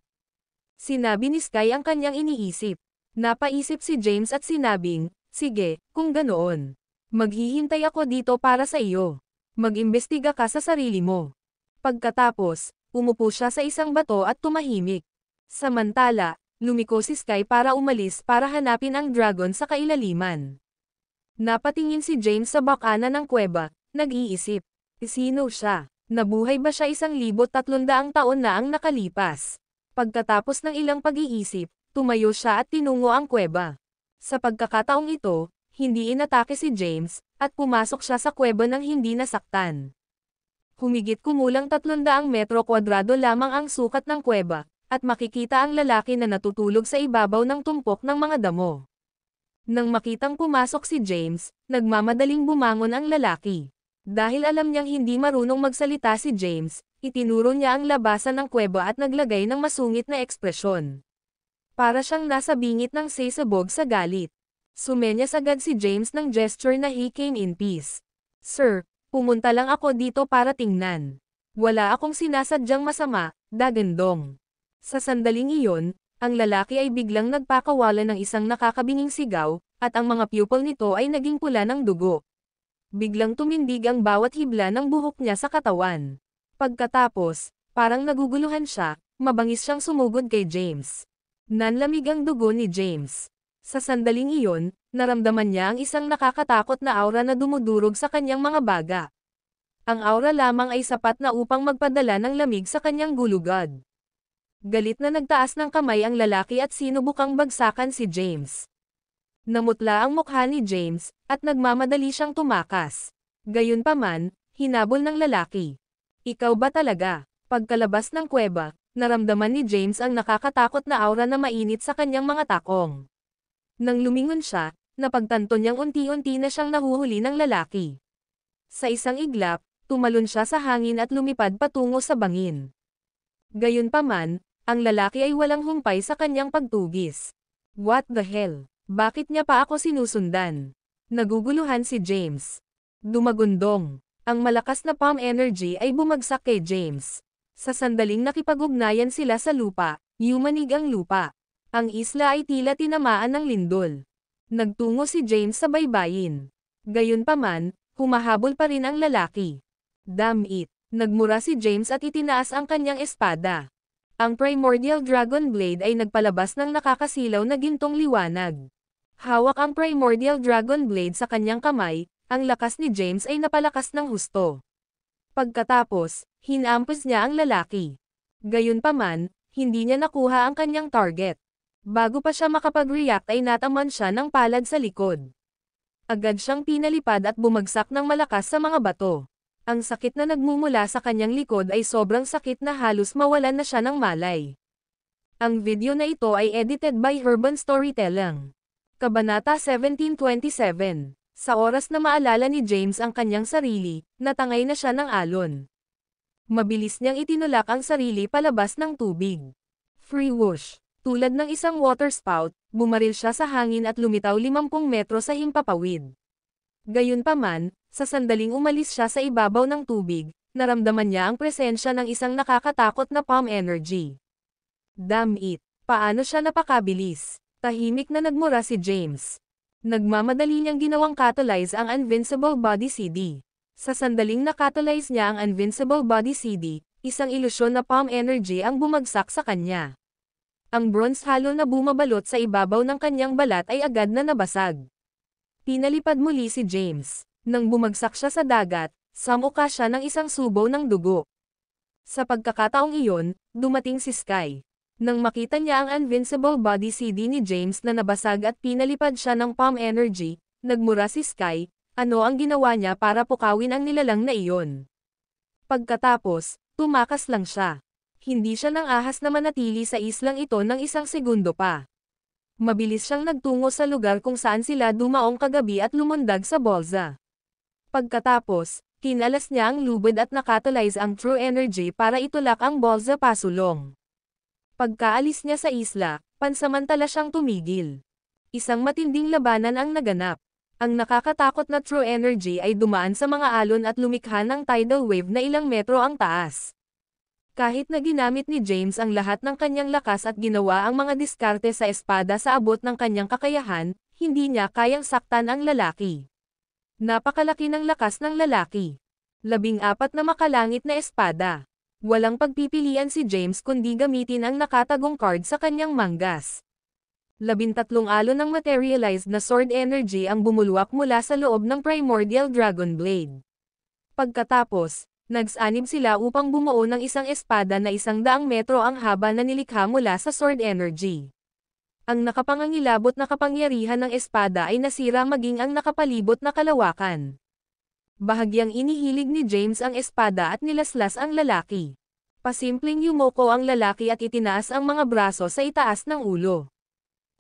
Sinabi ni Sky ang kanyang iniisip. Napaisip si James at sinabing, sige, kung ganoon. Maghihintay ako dito para sa iyo. Mag-imbestiga ka sa sarili mo. Pagkatapos, umupo siya sa isang bato at tumahimik. Samantala, lumiko si Sky para umalis para hanapin ang dragon sa kailaliman. Napatingin si James sa bakana ng kuweba. Nag-iisip, sino siya? Nabuhay ba siya 1,300 taon na ang nakalipas? Pagkatapos ng ilang pag-iisip, tumayo siya at tinungo ang kuweba. Sa pagkakataong ito, hindi inatake si James, at pumasok siya sa kuweba nang hindi nasaktan. Humigit kumulang 300 metro kwadrado lamang ang sukat ng kuweba, at makikita ang lalaki na natutulog sa ibabaw ng tumpok ng mga damo. Nang makitang pumasok si James, nagmamadaling bumangon ang lalaki. Dahil alam niyang hindi marunong magsalita si James, itinuro niya ang labasan ng kuweba at naglagay ng masungit na ekspresyon. Para siyang nasa bingit ng sisabog sa galit. Sumenyas agad si James ng gesture na he came in peace. Sir, pumunta lang ako dito para tingnan. Wala akong sinasadyang masama, Dagandong. Sa sandaling iyon, ang lalaki ay biglang nagpakawala ng isang nakakabinging sigaw, at ang mga pupil nito ay naging pula ng dugo. Biglang tumindig ang bawat hibla ng buhok niya sa katawan. Pagkatapos, parang naguguluhan siya, mabangis siyang sumugod kay James. Nanlamig ang dugo ni James. Sa sandaling iyon, naramdaman niya ang isang nakakatakot na aura na dumudurog sa kanyang mga baga. Ang aura lamang ay sapat na upang magpadala ng lamig sa kanyang gulugod. Galit na nagtaas ng kamay ang lalaki at sinubukang bagsakan si James. Namutla ang mukha ni James, at nagmamadali siyang tumakas. Gayunpaman, hinabol ng lalaki. Ikaw ba talaga? Pagkalabas ng kuweba, naramdaman ni James ang nakakatakot na aura na mainit sa kanyang mga takong. Nang lumingon siya, napagtanto niyang unti-unti na siyang nahuhuli ng lalaki. Sa isang iglap, tumalon siya sa hangin at lumipad patungo sa bangin. Gayunpaman, ang lalaki ay walang humpay sa kanyang pagtugis. What the hell? Bakit niya pa ako sinusundan? Naguguluhan si James. Dumagundong. Ang malakas na palm energy ay bumagsak kay James. Sa sandaling nakipag-ugnayan sila sa lupa, yumanig ang lupa. Ang isla ay tila tinamaan ng lindol. Nagtungo si James sa baybayin. Gayunpaman, humahabol pa rin ang lalaki. Damn it! Nagmura si James at itinaas ang kanyang espada. Ang Primordial Dragon Blade ay nagpalabas ng nakakasilaw na gintong liwanag. Hawak ang Primordial Dragon Blade sa kanyang kamay, ang lakas ni James ay napalakas ng husto. Pagkatapos, hinampos niya ang lalaki. Gayunpaman, hindi niya nakuha ang kanyang target. Bago pa siya makapag-react ay nataman siya ng palad sa likod. Agad siyang pinalipad at bumagsak ng malakas sa mga bato. Ang sakit na nagmumula sa kanyang likod ay sobrang sakit na halos mawalan na siya ng malay. Ang video na ito ay edited by Herban Storytelling. Kabanata 1727. Sa oras na maalala ni James ang kanyang sarili, natangay na siya ng alon. Mabilis niyang itinulak ang sarili palabas ng tubig. Free whoosh. Tulad ng isang water spout, bumaril siya sa hangin at lumitaw 50 metro sa himpapawid. Gayunpaman, sa sandaling umalis siya sa ibabaw ng tubig, naramdaman niya ang presensya ng isang nakakatakot na palm energy. Damn it! Paano siya napakabilis? Tahimik na nagmura si James. Nagmamadali niyang ginawang catalyze ang Invincible Body CD. Sa sandaling na-catalyze niya ang Invincible Body CD, isang ilusyon na palm energy ang bumagsak sa kanya. Ang bronze halo na bumabalot sa ibabaw ng kanyang balat ay agad na nabasag. Pinalipad muli si James. Nang bumagsak siya sa dagat, samuka siya ng isang subaw ng dugo. Sa pagkakataong iyon, dumating si Sky. Nang makita niya ang Invincible Body CD ni James na nabasag at pinalipad siya ng palm energy, nagmura si Sky, ano ang ginawa niya para pukawin ang nilalang na iyon. Pagkatapos, tumakas lang siya. Hindi siya nang ahas na manatili sa islang ito ng isang segundo pa. Mabilis siyang nagtungo sa lugar kung saan sila dumaong kagabi at lumundag sa bolsa. Pagkatapos, kinalas niya ang lubid at nakatalyze ang true energy para itulak ang bolsa pasulong. Pagkaalis niya sa isla, pansamantala siyang tumigil. Isang matinding labanan ang naganap. Ang nakakatakot na true energy ay dumaan sa mga alon at lumikha ng tidal wave na ilang metro ang taas. Kahit na ginamit ni James ang lahat ng kanyang lakas at ginawa ang mga diskarte sa espada sa abot ng kanyang kakayahan, hindi niya kayang saktan ang lalaki. Napakalaki ng lakas ng lalaki. 14 na makalangit na espada. Walang pagpipilian si James kundi gamitin ang nakatagong card sa kanyang manggas. 13 alon ng materialized na sword energy ang bumulwak mula sa loob ng Primordial Dragon Blade. Pagkatapos, nagsanib sila upang bumuo ng isang espada na 100 metro ang haba na nilikha mula sa sword energy. Ang nakapangangilabot na kapangyarihan ng espada ay nasira maging ang nakapalibot na kalawakan. Bahagyang inihilig ni James ang espada at nilaslas ang lalaki. Pasimpleng yumoko ang lalaki at itinaas ang mga braso sa itaas ng ulo.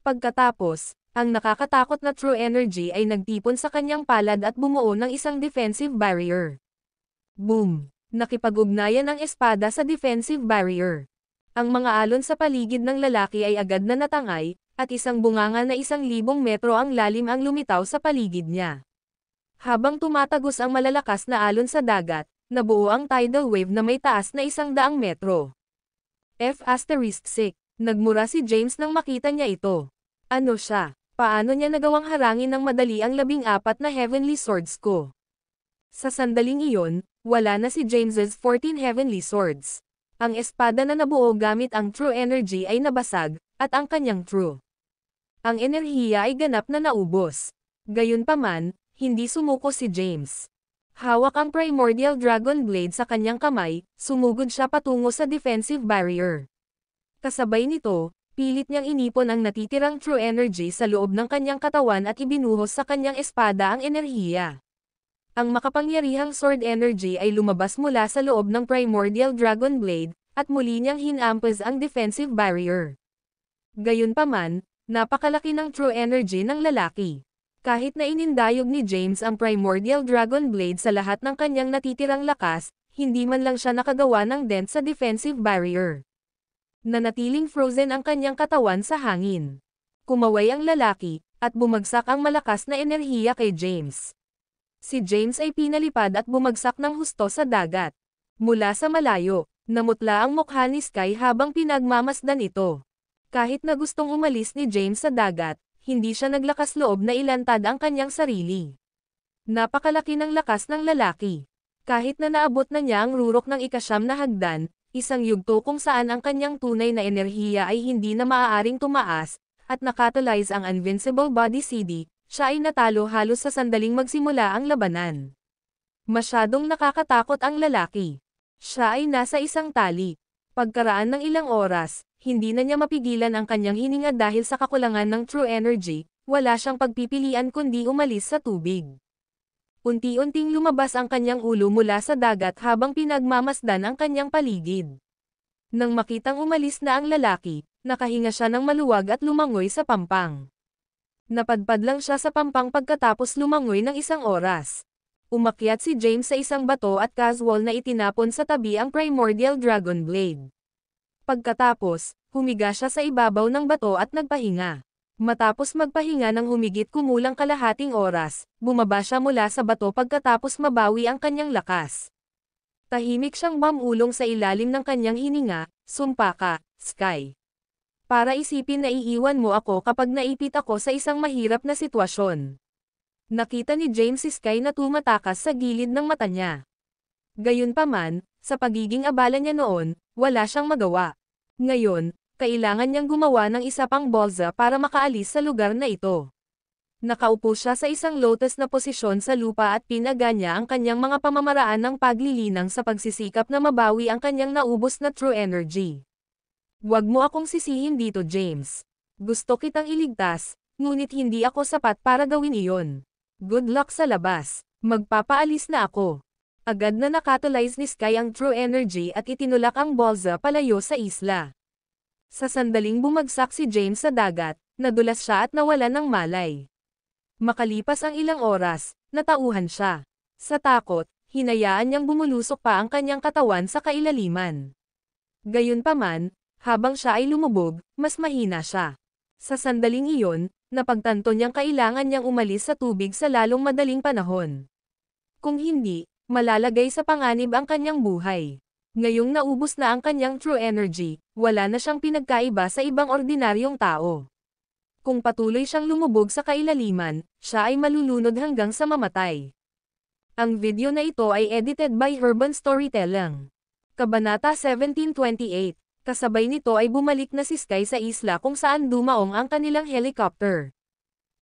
Pagkatapos, ang nakakatakot na true energy ay nagtipon sa kanyang palad at bumuo ng isang defensive barrier. Boom! Nakipag-ugnayan ang espada sa defensive barrier. Ang mga alon sa paligid ng lalaki ay agad na natangay, at isang bunganga na 1,000 metro ang lalim ang lumitaw sa paligid niya. Habang tumatagos ang malalakas na alon sa dagat, nabuo ang tidal wave na may taas na 100 metro. F***. Nagmura si James nang makita niya ito. Ano siya? Paano niya nagawang harangin ng madali ang 14 na Heavenly Swords ko? Sa sandaling iyon, wala na si James's 14 Heavenly Swords. Ang espada na nabuo gamit ang True Energy ay nabasag, at ang kanyang True. Ang enerhiya ay ganap na naubos. Gayunpaman, hindi sumuko si James. Hawak ang Primordial Dragon Blade sa kanyang kamay, sumugod siya patungo sa defensive barrier. Kasabay nito, pilit niyang inipon ang natitirang True Energy sa loob ng kanyang katawan at ibinuhos sa kanyang espada ang enerhiya. Ang makapangyarihang sword energy ay lumabas mula sa loob ng Primordial Dragon Blade, at muli niyang hinampas ang defensive barrier. Gayunpaman, napakalaki ng True Energy ng lalaki. Kahit na inindayog ni James ang Primordial Dragon Blade sa lahat ng kanyang natitirang lakas, hindi man lang siya nakagawa ng dent sa defensive barrier. Nanatiling frozen ang kanyang katawan sa hangin. Kumaway ang lalaki, at bumagsak ang malakas na enerhiya kay James. Si James ay pinalipad at bumagsak ng husto sa dagat. Mula sa malayo, namutla ang mukha ni Sky habang pinagmamasdan ito. Kahit na gustong umalis ni James sa dagat, hindi siya naglakas loob na ilantad ang kanyang sarili. Napakalaki ng lakas ng lalaki. Kahit na naabot na niya ang rurok ng 9 na hagdan, isang yugto kung saan ang kanyang tunay na enerhiya ay hindi na maaaring tumaas, at nakatalyze ang Invincible Body CD, siya ay natalo halos sa sandaling magsimula ang labanan. Masyadong nakakatakot ang lalaki. Siya ay nasa isang tali. Pagkaraan ng ilang oras, hindi na niya mapigilan ang kanyang hininga dahil sa kakulangan ng True Energy, wala siyang pagpipilian kundi umalis sa tubig. Unti-unting lumabas ang kanyang ulo mula sa dagat habang pinagmamasdan ang kanyang paligid. Nang makitang umalis na ang lalaki, nakahinga siya ng maluwag at lumangoy sa pampang. Napadpad lang siya sa pampang pagkatapos lumangoy ng 1 oras. Umakyat si James sa isang bato at casual na itinapon sa tabi ang Primordial Dragon Blade. Pagkatapos, humiga siya sa ibabaw ng bato at nagpahinga. Matapos magpahinga ng humigit kumulang kalahating oras, bumaba siya mula sa bato pagkatapos mabawi ang kanyang lakas. Tahimik siyang mamulong sa ilalim ng kanyang hininga, "Sumpa ka, Sky. Para isipin na iiwan mo ako kapag naipit ako sa isang mahirap na sitwasyon." Nakita ni James si Sky na tumatakas sa gilid ng mata niya. Gayunpaman, sa pagiging abala niya noon, wala siyang magawa. Ngayon, kailangan niyang gumawa ng isa pang bolsa para makaalis sa lugar na ito. Nakaupo siya sa isang lotus na posisyon sa lupa at pinaga niya ang kanyang mga pamamaraan ng paglilinang sa pagsisikap na mabawi ang kanyang naubos na True Energy. "Huwag mo akong sisihin dito, James. Gusto kitang iligtas, ngunit hindi ako sapat para gawin iyon. Good luck sa labas. Magpapaalis na ako." Agad na nakatalyze ni Sky ang True Energy at itinulak ang bolsa palayo sa isla. Sa sandaling bumagsak si James sa dagat, nadulas siya at nawalan ng malay. Makalipas ang ilang oras, natauhan siya. Sa takot, hinayaan niyang bumulusok pa ang kanyang katawan sa kailaliman. Gayunpaman, habang siya ay lumubog, mas mahina siya. Sa sandaling iyon, napagtanto niyang kailangan niyang umalis sa tubig sa lalong madaling panahon. Kung hindi, malalagay sa panganib ang kanyang buhay. Ngayong naubos na ang kanyang True Energy, wala na siyang pinagkaiba sa ibang ordinaryong tao. Kung patuloy siyang lumubog sa kailaliman, siya ay malulunod hanggang sa mamatay. Ang video na ito ay edited by Urban Storytelling. Kabanata 1728. Kasabay nito ay bumalik na si Sky sa isla kung saan dumaong ang kanilang helicopter.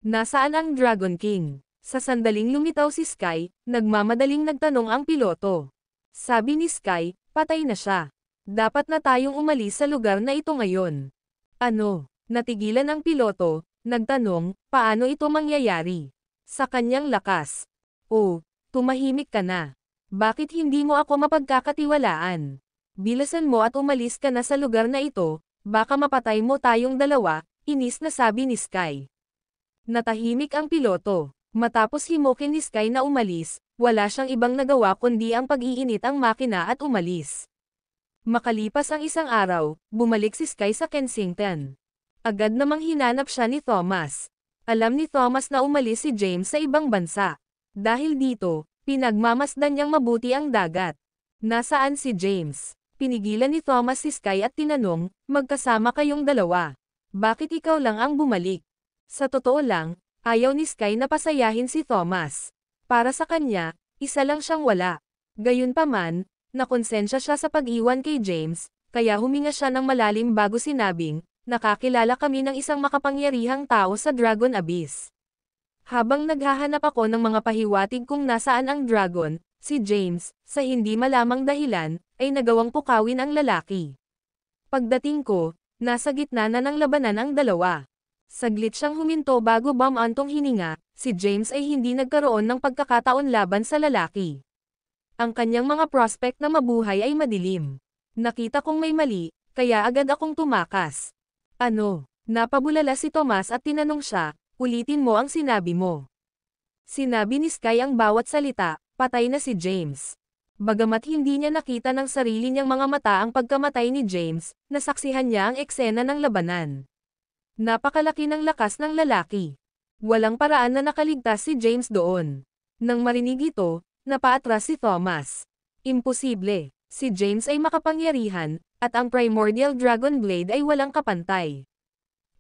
Nasaan ang Dragon King? Sa sandaling lumitaw si Sky, nagmamadaling nagtanong ang piloto. Sabi ni Sky, patay na siya. Dapat na tayong umalis sa lugar na ito ngayon. Ano? Natigilan ang piloto, nagtanong, paano ito mangyayari? Sa kanyang lakas. "Oh, tumahimik ka na. Bakit hindi mo ako mapagkakatiwalaan? Bilisan mo at umalis ka na sa lugar na ito, baka mapatay mo tayong dalawa," inis na sabi ni Sky. Natahimik ang piloto. Matapos himukin ni Sky na umalis, wala siyang ibang nagawa kundi ang pag-iinit ang makina at umalis. Makalipas ang isang araw, bumalik si Sky sa Kensington. Agad namang hinanap siya ni Thomas. Alam ni Thomas na umalis si James sa ibang bansa. Dahil dito, pinagmamasdan niyang mabuti ang dagat. Nasaan si James? Pinigilan ni Thomas si Sky at tinanong, magkasama kayong dalawa. Bakit ikaw lang ang bumalik? Sa totoo lang, ayaw ni Sky na pasayahin si Thomas. Para sa kanya, isa lang siyang wala. Gayunpaman, nakonsensya siya sa pag-iwan kay James, kaya huminga siya ng malalim bago sinabing, nakakilala kami ng isang makapangyarihang tao sa Dragon Abyss. Habang naghahanap ako ng mga pahiwatig kung nasaan ang dragon, si James, sa hindi malamang dahilan, ay nagawang pukawin ang lalaki. Pagdating ko, nasa gitna na ng labanan ang dalawa. Saglit siyang huminto bago bumantong hininga, si James ay hindi nagkaroon ng pagkakataon laban sa lalaki. Ang kanyang mga prospect na mabuhay ay madilim. Nakita kong may mali, kaya agad akong tumakas. Ano? Napabulala si Thomas at tinanong siya, ulitin mo ang sinabi mo. Sinabi ni Sky ang bawat salita, patay na si James. Bagamat hindi niya nakita ng sarili niyang mga mata ang pagkamatay ni James, nasaksihan niya ang eksena ng labanan. Napakalaki ng lakas ng lalaki. Walang paraan na nakaligtas si James doon. Nang marinig ito, napaatras si Thomas. Imposible, si James ay makapangyarihan, at ang Primordial Dragon Blade ay walang kapantay.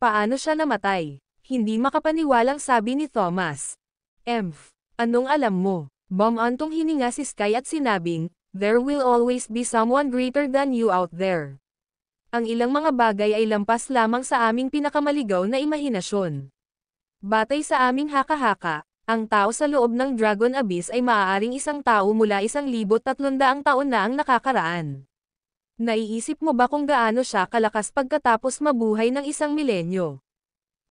Paano siya namatay? Hindi makapaniwalang sabi ni Thomas. Anong alam mo? Bumantong hininga si Sky at sinabing, there will always be someone greater than you out there. Ang ilang mga bagay ay lampas lamang sa aming pinakamaligaw na imahinasyon. Batay sa aming haka-haka, ang tao sa loob ng Dragon Abyss ay maaaring isang tao mula 1,300 taon na ang nakakaraan. Naiisip mo ba kung gaano siya kalakas pagkatapos mabuhay ng 1,000,000?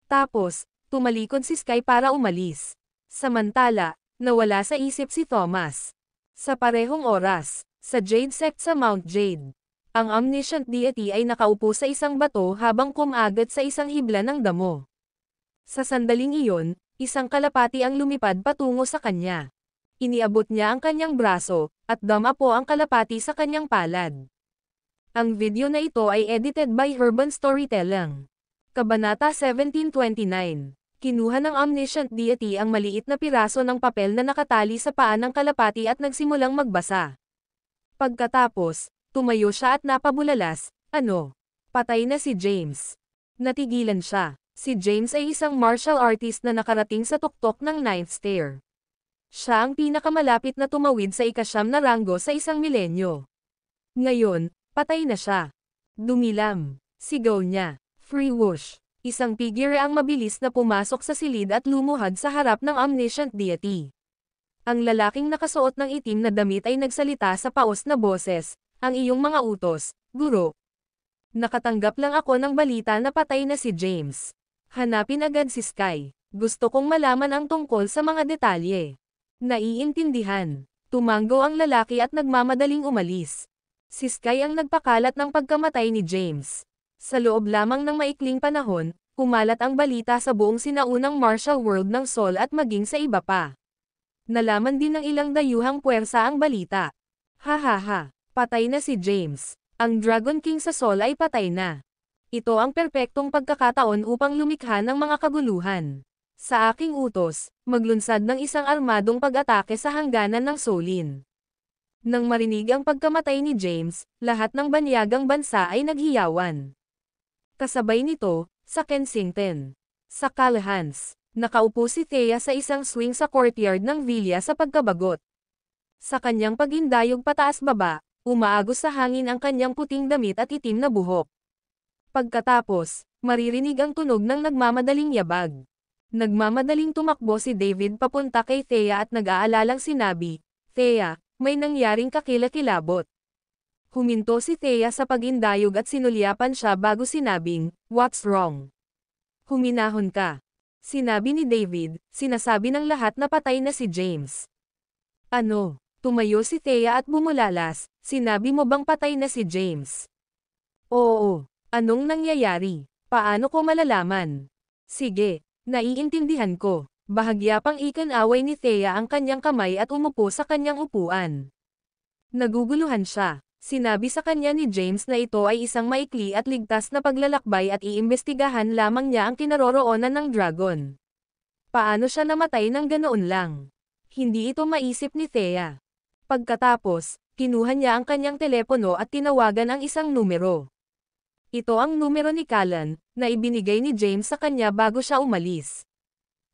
Tapos, tumalikod si Sky para umalis. Samantala, nawala sa isip si Thomas. Sa parehong oras, sa Jade Sect sa Mount Jade, ang omniscient deity ay nakaupo sa isang bato habang kumagat sa isang hibla ng damo. Sa sandaling iyon, isang kalapati ang lumipad patungo sa kanya. Iniabot niya ang kanyang braso, at damapo ang kalapati sa kanyang palad. Ang video na ito ay edited by Urban Storytelling. Kabanata 1729. Kinuha ng omniscient deity ang maliit na piraso ng papel na nakatali sa paa ng kalapati at nagsimulang magbasa. Pagkatapos, tumayo siya at napabulalas, patay na si James. Natigilan siya. Si James ay isang martial artist na nakarating sa tuktok ng 9th stair. Siya ang pinakamalapit na tumawid sa ika-9 na ranggo sa 1,000,000. Ngayon, patay na siya. Dumilam. Sigaw niya. Free whoosh. Isang figure ang mabilis na pumasok sa silid at lumuhad sa harap ng omniscient deity. Ang lalaking nakasuot ng itim na damit ay nagsalita sa paos na boses, ang iyong mga utos, guro. Nakatanggap lang ako ng balita na patay na si James. Hanapin agad si Sky. Gusto kong malaman ang tungkol sa mga detalye. Naiintindihan. Tumanggo ang lalaki at nagmamadaling umalis. Si Sky ang nagpakalat ng pagkamatay ni James. Sa loob lamang ng maikling panahon, kumalat ang balita sa buong sinaunang martial world ng Sol at maging sa iba pa. Nalaman din ng ilang dayuhang puwersa ang balita. Hahaha, patay na si James. Ang Dragon King sa Sol ay patay na. Ito ang perpektong pagkakataon upang lumikha ng mga kaguluhan. Sa aking utos, maglunsad ng isang armadong pag-atake sa hangganan ng Solin. Nang marinig ang pagkamatay ni James, lahat ng banyagang bansa ay naghiyawan. Kasabay nito, sa Kensington. Sa Callahan's, nakaupo si Thea sa isang swing sa courtyard ng villa sa pagkabagot. Sa kanyang pagindayog pataas-baba, umaagos sa hangin ang kanyang puting damit at itim na buhok. Pagkatapos, maririnig ang tunog ng nagmamadaling yabag. Nagmamadaling tumakbo si David papunta kay Thea at nag-aalalang sinabi, Thea, may nangyaring kakilakilabot. Huminto si Thea sa pagindayog at sinulyapan siya bago sinabing, what's wrong? Huminahon ka. Sinabi ni David, sinasabi ng lahat na patay na si James. Tumayo si Thea at bumulalas, sinabi mo bang patay na si James? Oo. Anong nangyayari? Paano ko malalaman? Sige, naiintindihan ko. Bahagya pang ikan-away ni Thea ang kanyang kamay at umupo sa kanyang upuan. Naguguluhan siya. Sinabi sa kanya ni James na ito ay isang maikli at ligtas na paglalakbay at iimbestigahan lamang niya ang kinaroroonan ng dragon. Paano siya namatay ng ganoon lang? Hindi ito maisip ni Thea. Pagkatapos, kinuha niya ang kanyang telepono at tinawagan ang isang numero. Ito ang numero ni Callan, na ibinigay ni James sa kanya bago siya umalis.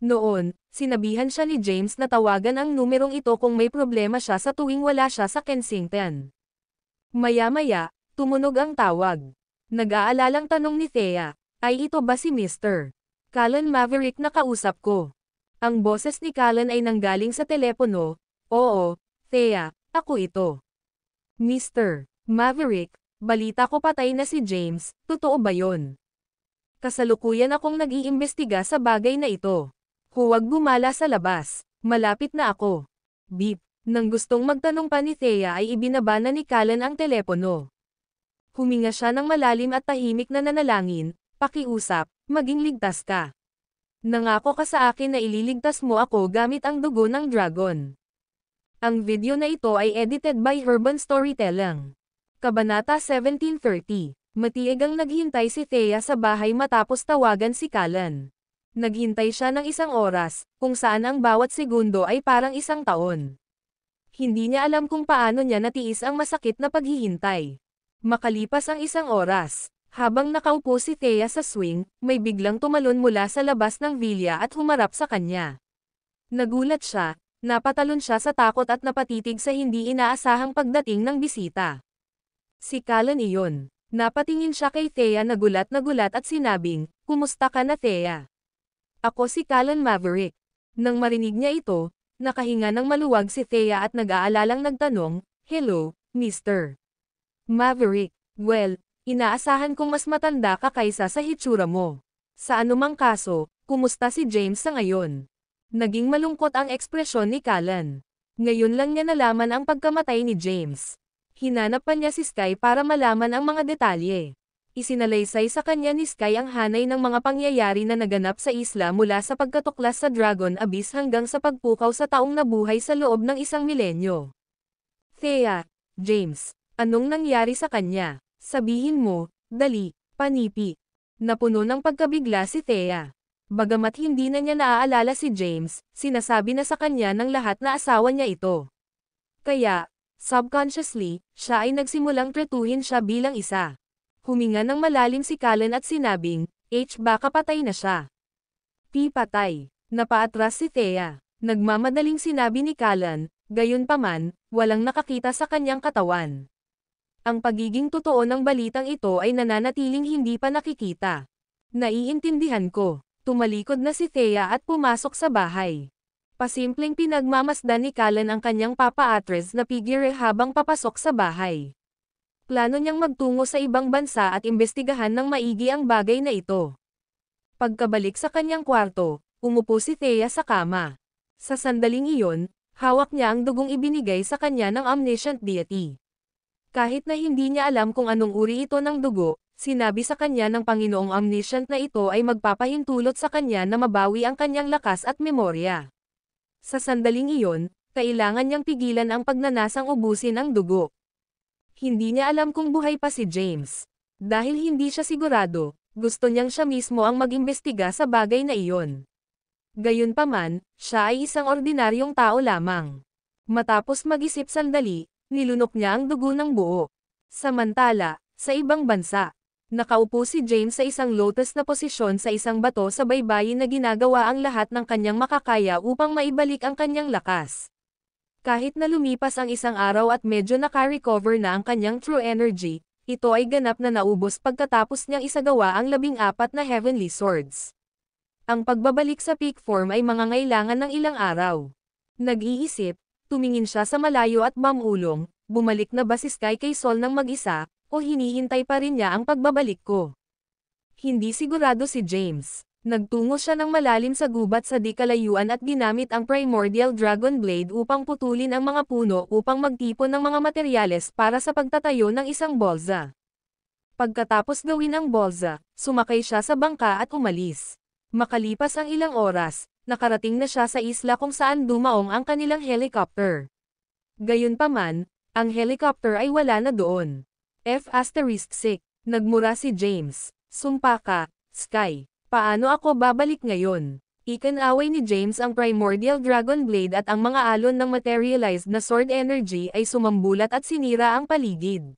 Noon, sinabihan siya ni James na tawagan ang numerong ito kung may problema siya sa tuwing wala siya sa Kensington. Maya-maya, tumunog ang tawag. Nag-aalalang tanong ni Thea, ay ito ba si Mr. Callan Maverick na kausap ko? Ang boses ni Callan ay nanggaling sa telepono. Oo, Thea, ako ito. Mr. Maverick, balita ko patay na si James, totoo ba yon? Kasalukuyan akong nag-iimbestiga sa bagay na ito. Huwag gumala sa labas, malapit na ako. Beep. Nang gustong magtanong pa ni Thea ay ibinaba na ni Callan ang telepono. Huminga siya ng malalim at tahimik na nanalangin, pakiusap, maging ligtas ka. Nangako ka sa akin na ililigtas mo ako gamit ang dugo ng dragon. Ang video na ito ay edited by Urban Storytelling. Kabanata 1730. Matiigang naghintay si Thea sa bahay matapos tawagan si Callan. Naghintay siya ng 1 oras, kung saan ang bawat segundo ay parang 1 taon. Hindi niya alam kung paano niya natiis ang masakit na paghihintay. Makalipas ang 1 oras, habang nakaupo si Thea sa swing, may biglang tumalon mula sa labas ng villa at humarap sa kanya. Nagulat siya, napatalon siya sa takot at napatitig sa hindi inaasahang pagdating ng bisita. Si Callan iyon. Napatingin siya kay Thea na gulat at sinabing, "Kumusta ka na, Thea?" "Ako si Callan Maverick." Nang marinig niya ito, nakahinga ng maluwag si Thea at nag-aalalang nagtanong, "Hello, Mr. Maverick. Well, inaasahan kong mas matanda ka kaysa sa hitsura mo. Sa anumang kaso, kumusta si James sa ngayon?" Naging malungkot ang ekspresyon ni Callan. Ngayon lang niya nalaman ang pagkamatay ni James. Hinanap pa niya si Sky para malaman ang mga detalye. Isinalaysay sa kanya ni Sky ang hanay ng mga pangyayari na naganap sa isla mula sa pagkatuklas sa Dragon Abyss hanggang sa pagpukaw sa taong nabuhay sa loob ng 1 milenyo. "Thea, James, anong nangyari sa kanya? Sabihin mo, dali, panipi." Napuno ng pagkabigla si Thea. Bagamat hindi na niya naaalala si James, sinasabi na sa kanya ng lahat na asawa niya ito. Kaya, subconsciously, siya ay nagsimulang tretuhin siya bilang isa. Huminga ng malalim si Callan at sinabing, baka patay na siya." "P patay." Napaatras si Thea. Nagmamadaling sinabi ni Callan, gayunpaman, walang nakakita sa kanyang katawan. Ang pagiging totoo ng balitang ito ay nananatiling hindi pa nakikita. "Naiintindihan ko." Tumalikod na si Thea at pumasok sa bahay. Pasimpleng pinagmamasdan ni Callan ang kanyang papa-atres na figure habang papasok sa bahay. Plano niyang magtungo sa ibang bansa at imbestigahan ng maigi ang bagay na ito. Pagkabalik sa kanyang kwarto, umupo si Thea sa kama. Sa sandaling iyon, hawak niya ang dugong ibinigay sa kanya ng omniscient deity. Kahit na hindi niya alam kung anong uri ito ng dugo, sinabi sa kanya ng Panginoong Omniscient na ito ay magpapahintulot sa kanya na mabawi ang kanyang lakas at memorya. Sa sandaling iyon, kailangan niyang pigilan ang pagnanasang ubusin ang dugo. Hindi niya alam kung buhay pa si James. Dahil hindi siya sigurado, gusto niyang siya mismo ang mag-imbestiga sa bagay na iyon. Gayunpaman, siya ay isang ordinaryong tao lamang. Matapos mag-isip sandali, nilunok niya ang dugo ng buo. Samantala, sa ibang bansa, nakaupo si James sa isang lotus na posisyon sa isang bato sa baybayin na ginagawa ang lahat ng kanyang makakaya upang maibalik ang kanyang lakas. Kahit na lumipas ang 1 araw at medyo naka-recover na ang kanyang true energy, ito ay ganap na naubos pagkatapos niyang isagawa ang 14 na heavenly swords. Ang pagbabalik sa peak form ay mangangailangan ng ilang araw. Nag-iisip, tumingin siya sa malayo at mamulong, bumalik na ba si Sky kay Sol ng mag-isa, o hinihintay pa rin niya ang pagbabalik ko? Hindi sigurado si James. Nagtungo siya ng malalim sa gubat sa di kalayuan at ginamit ang Primordial Dragon Blade upang putulin ang mga puno upang magtipon ng mga materyales para sa pagtatayo ng isang bolsa. Pagkatapos gawin ang bolsa, sumakay siya sa bangka at umalis. Makalipas ang ilang oras, nakarating na siya sa isla kung saan dumaong ang kanilang helicopter. Gayunpaman, Ang helicopter ay wala na doon. F***6. Nagmura si James. Sumpa ka, Sky. Paano ako babalik ngayon? Ikinaway ni James ang Primordial Dragon Blade at ang mga alon ng materialized na sword energy ay sumambulat at sinira ang paligid.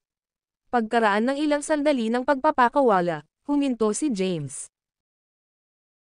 Pagkaraan ng ilang sandali ng pagpapakawala, huminto si James.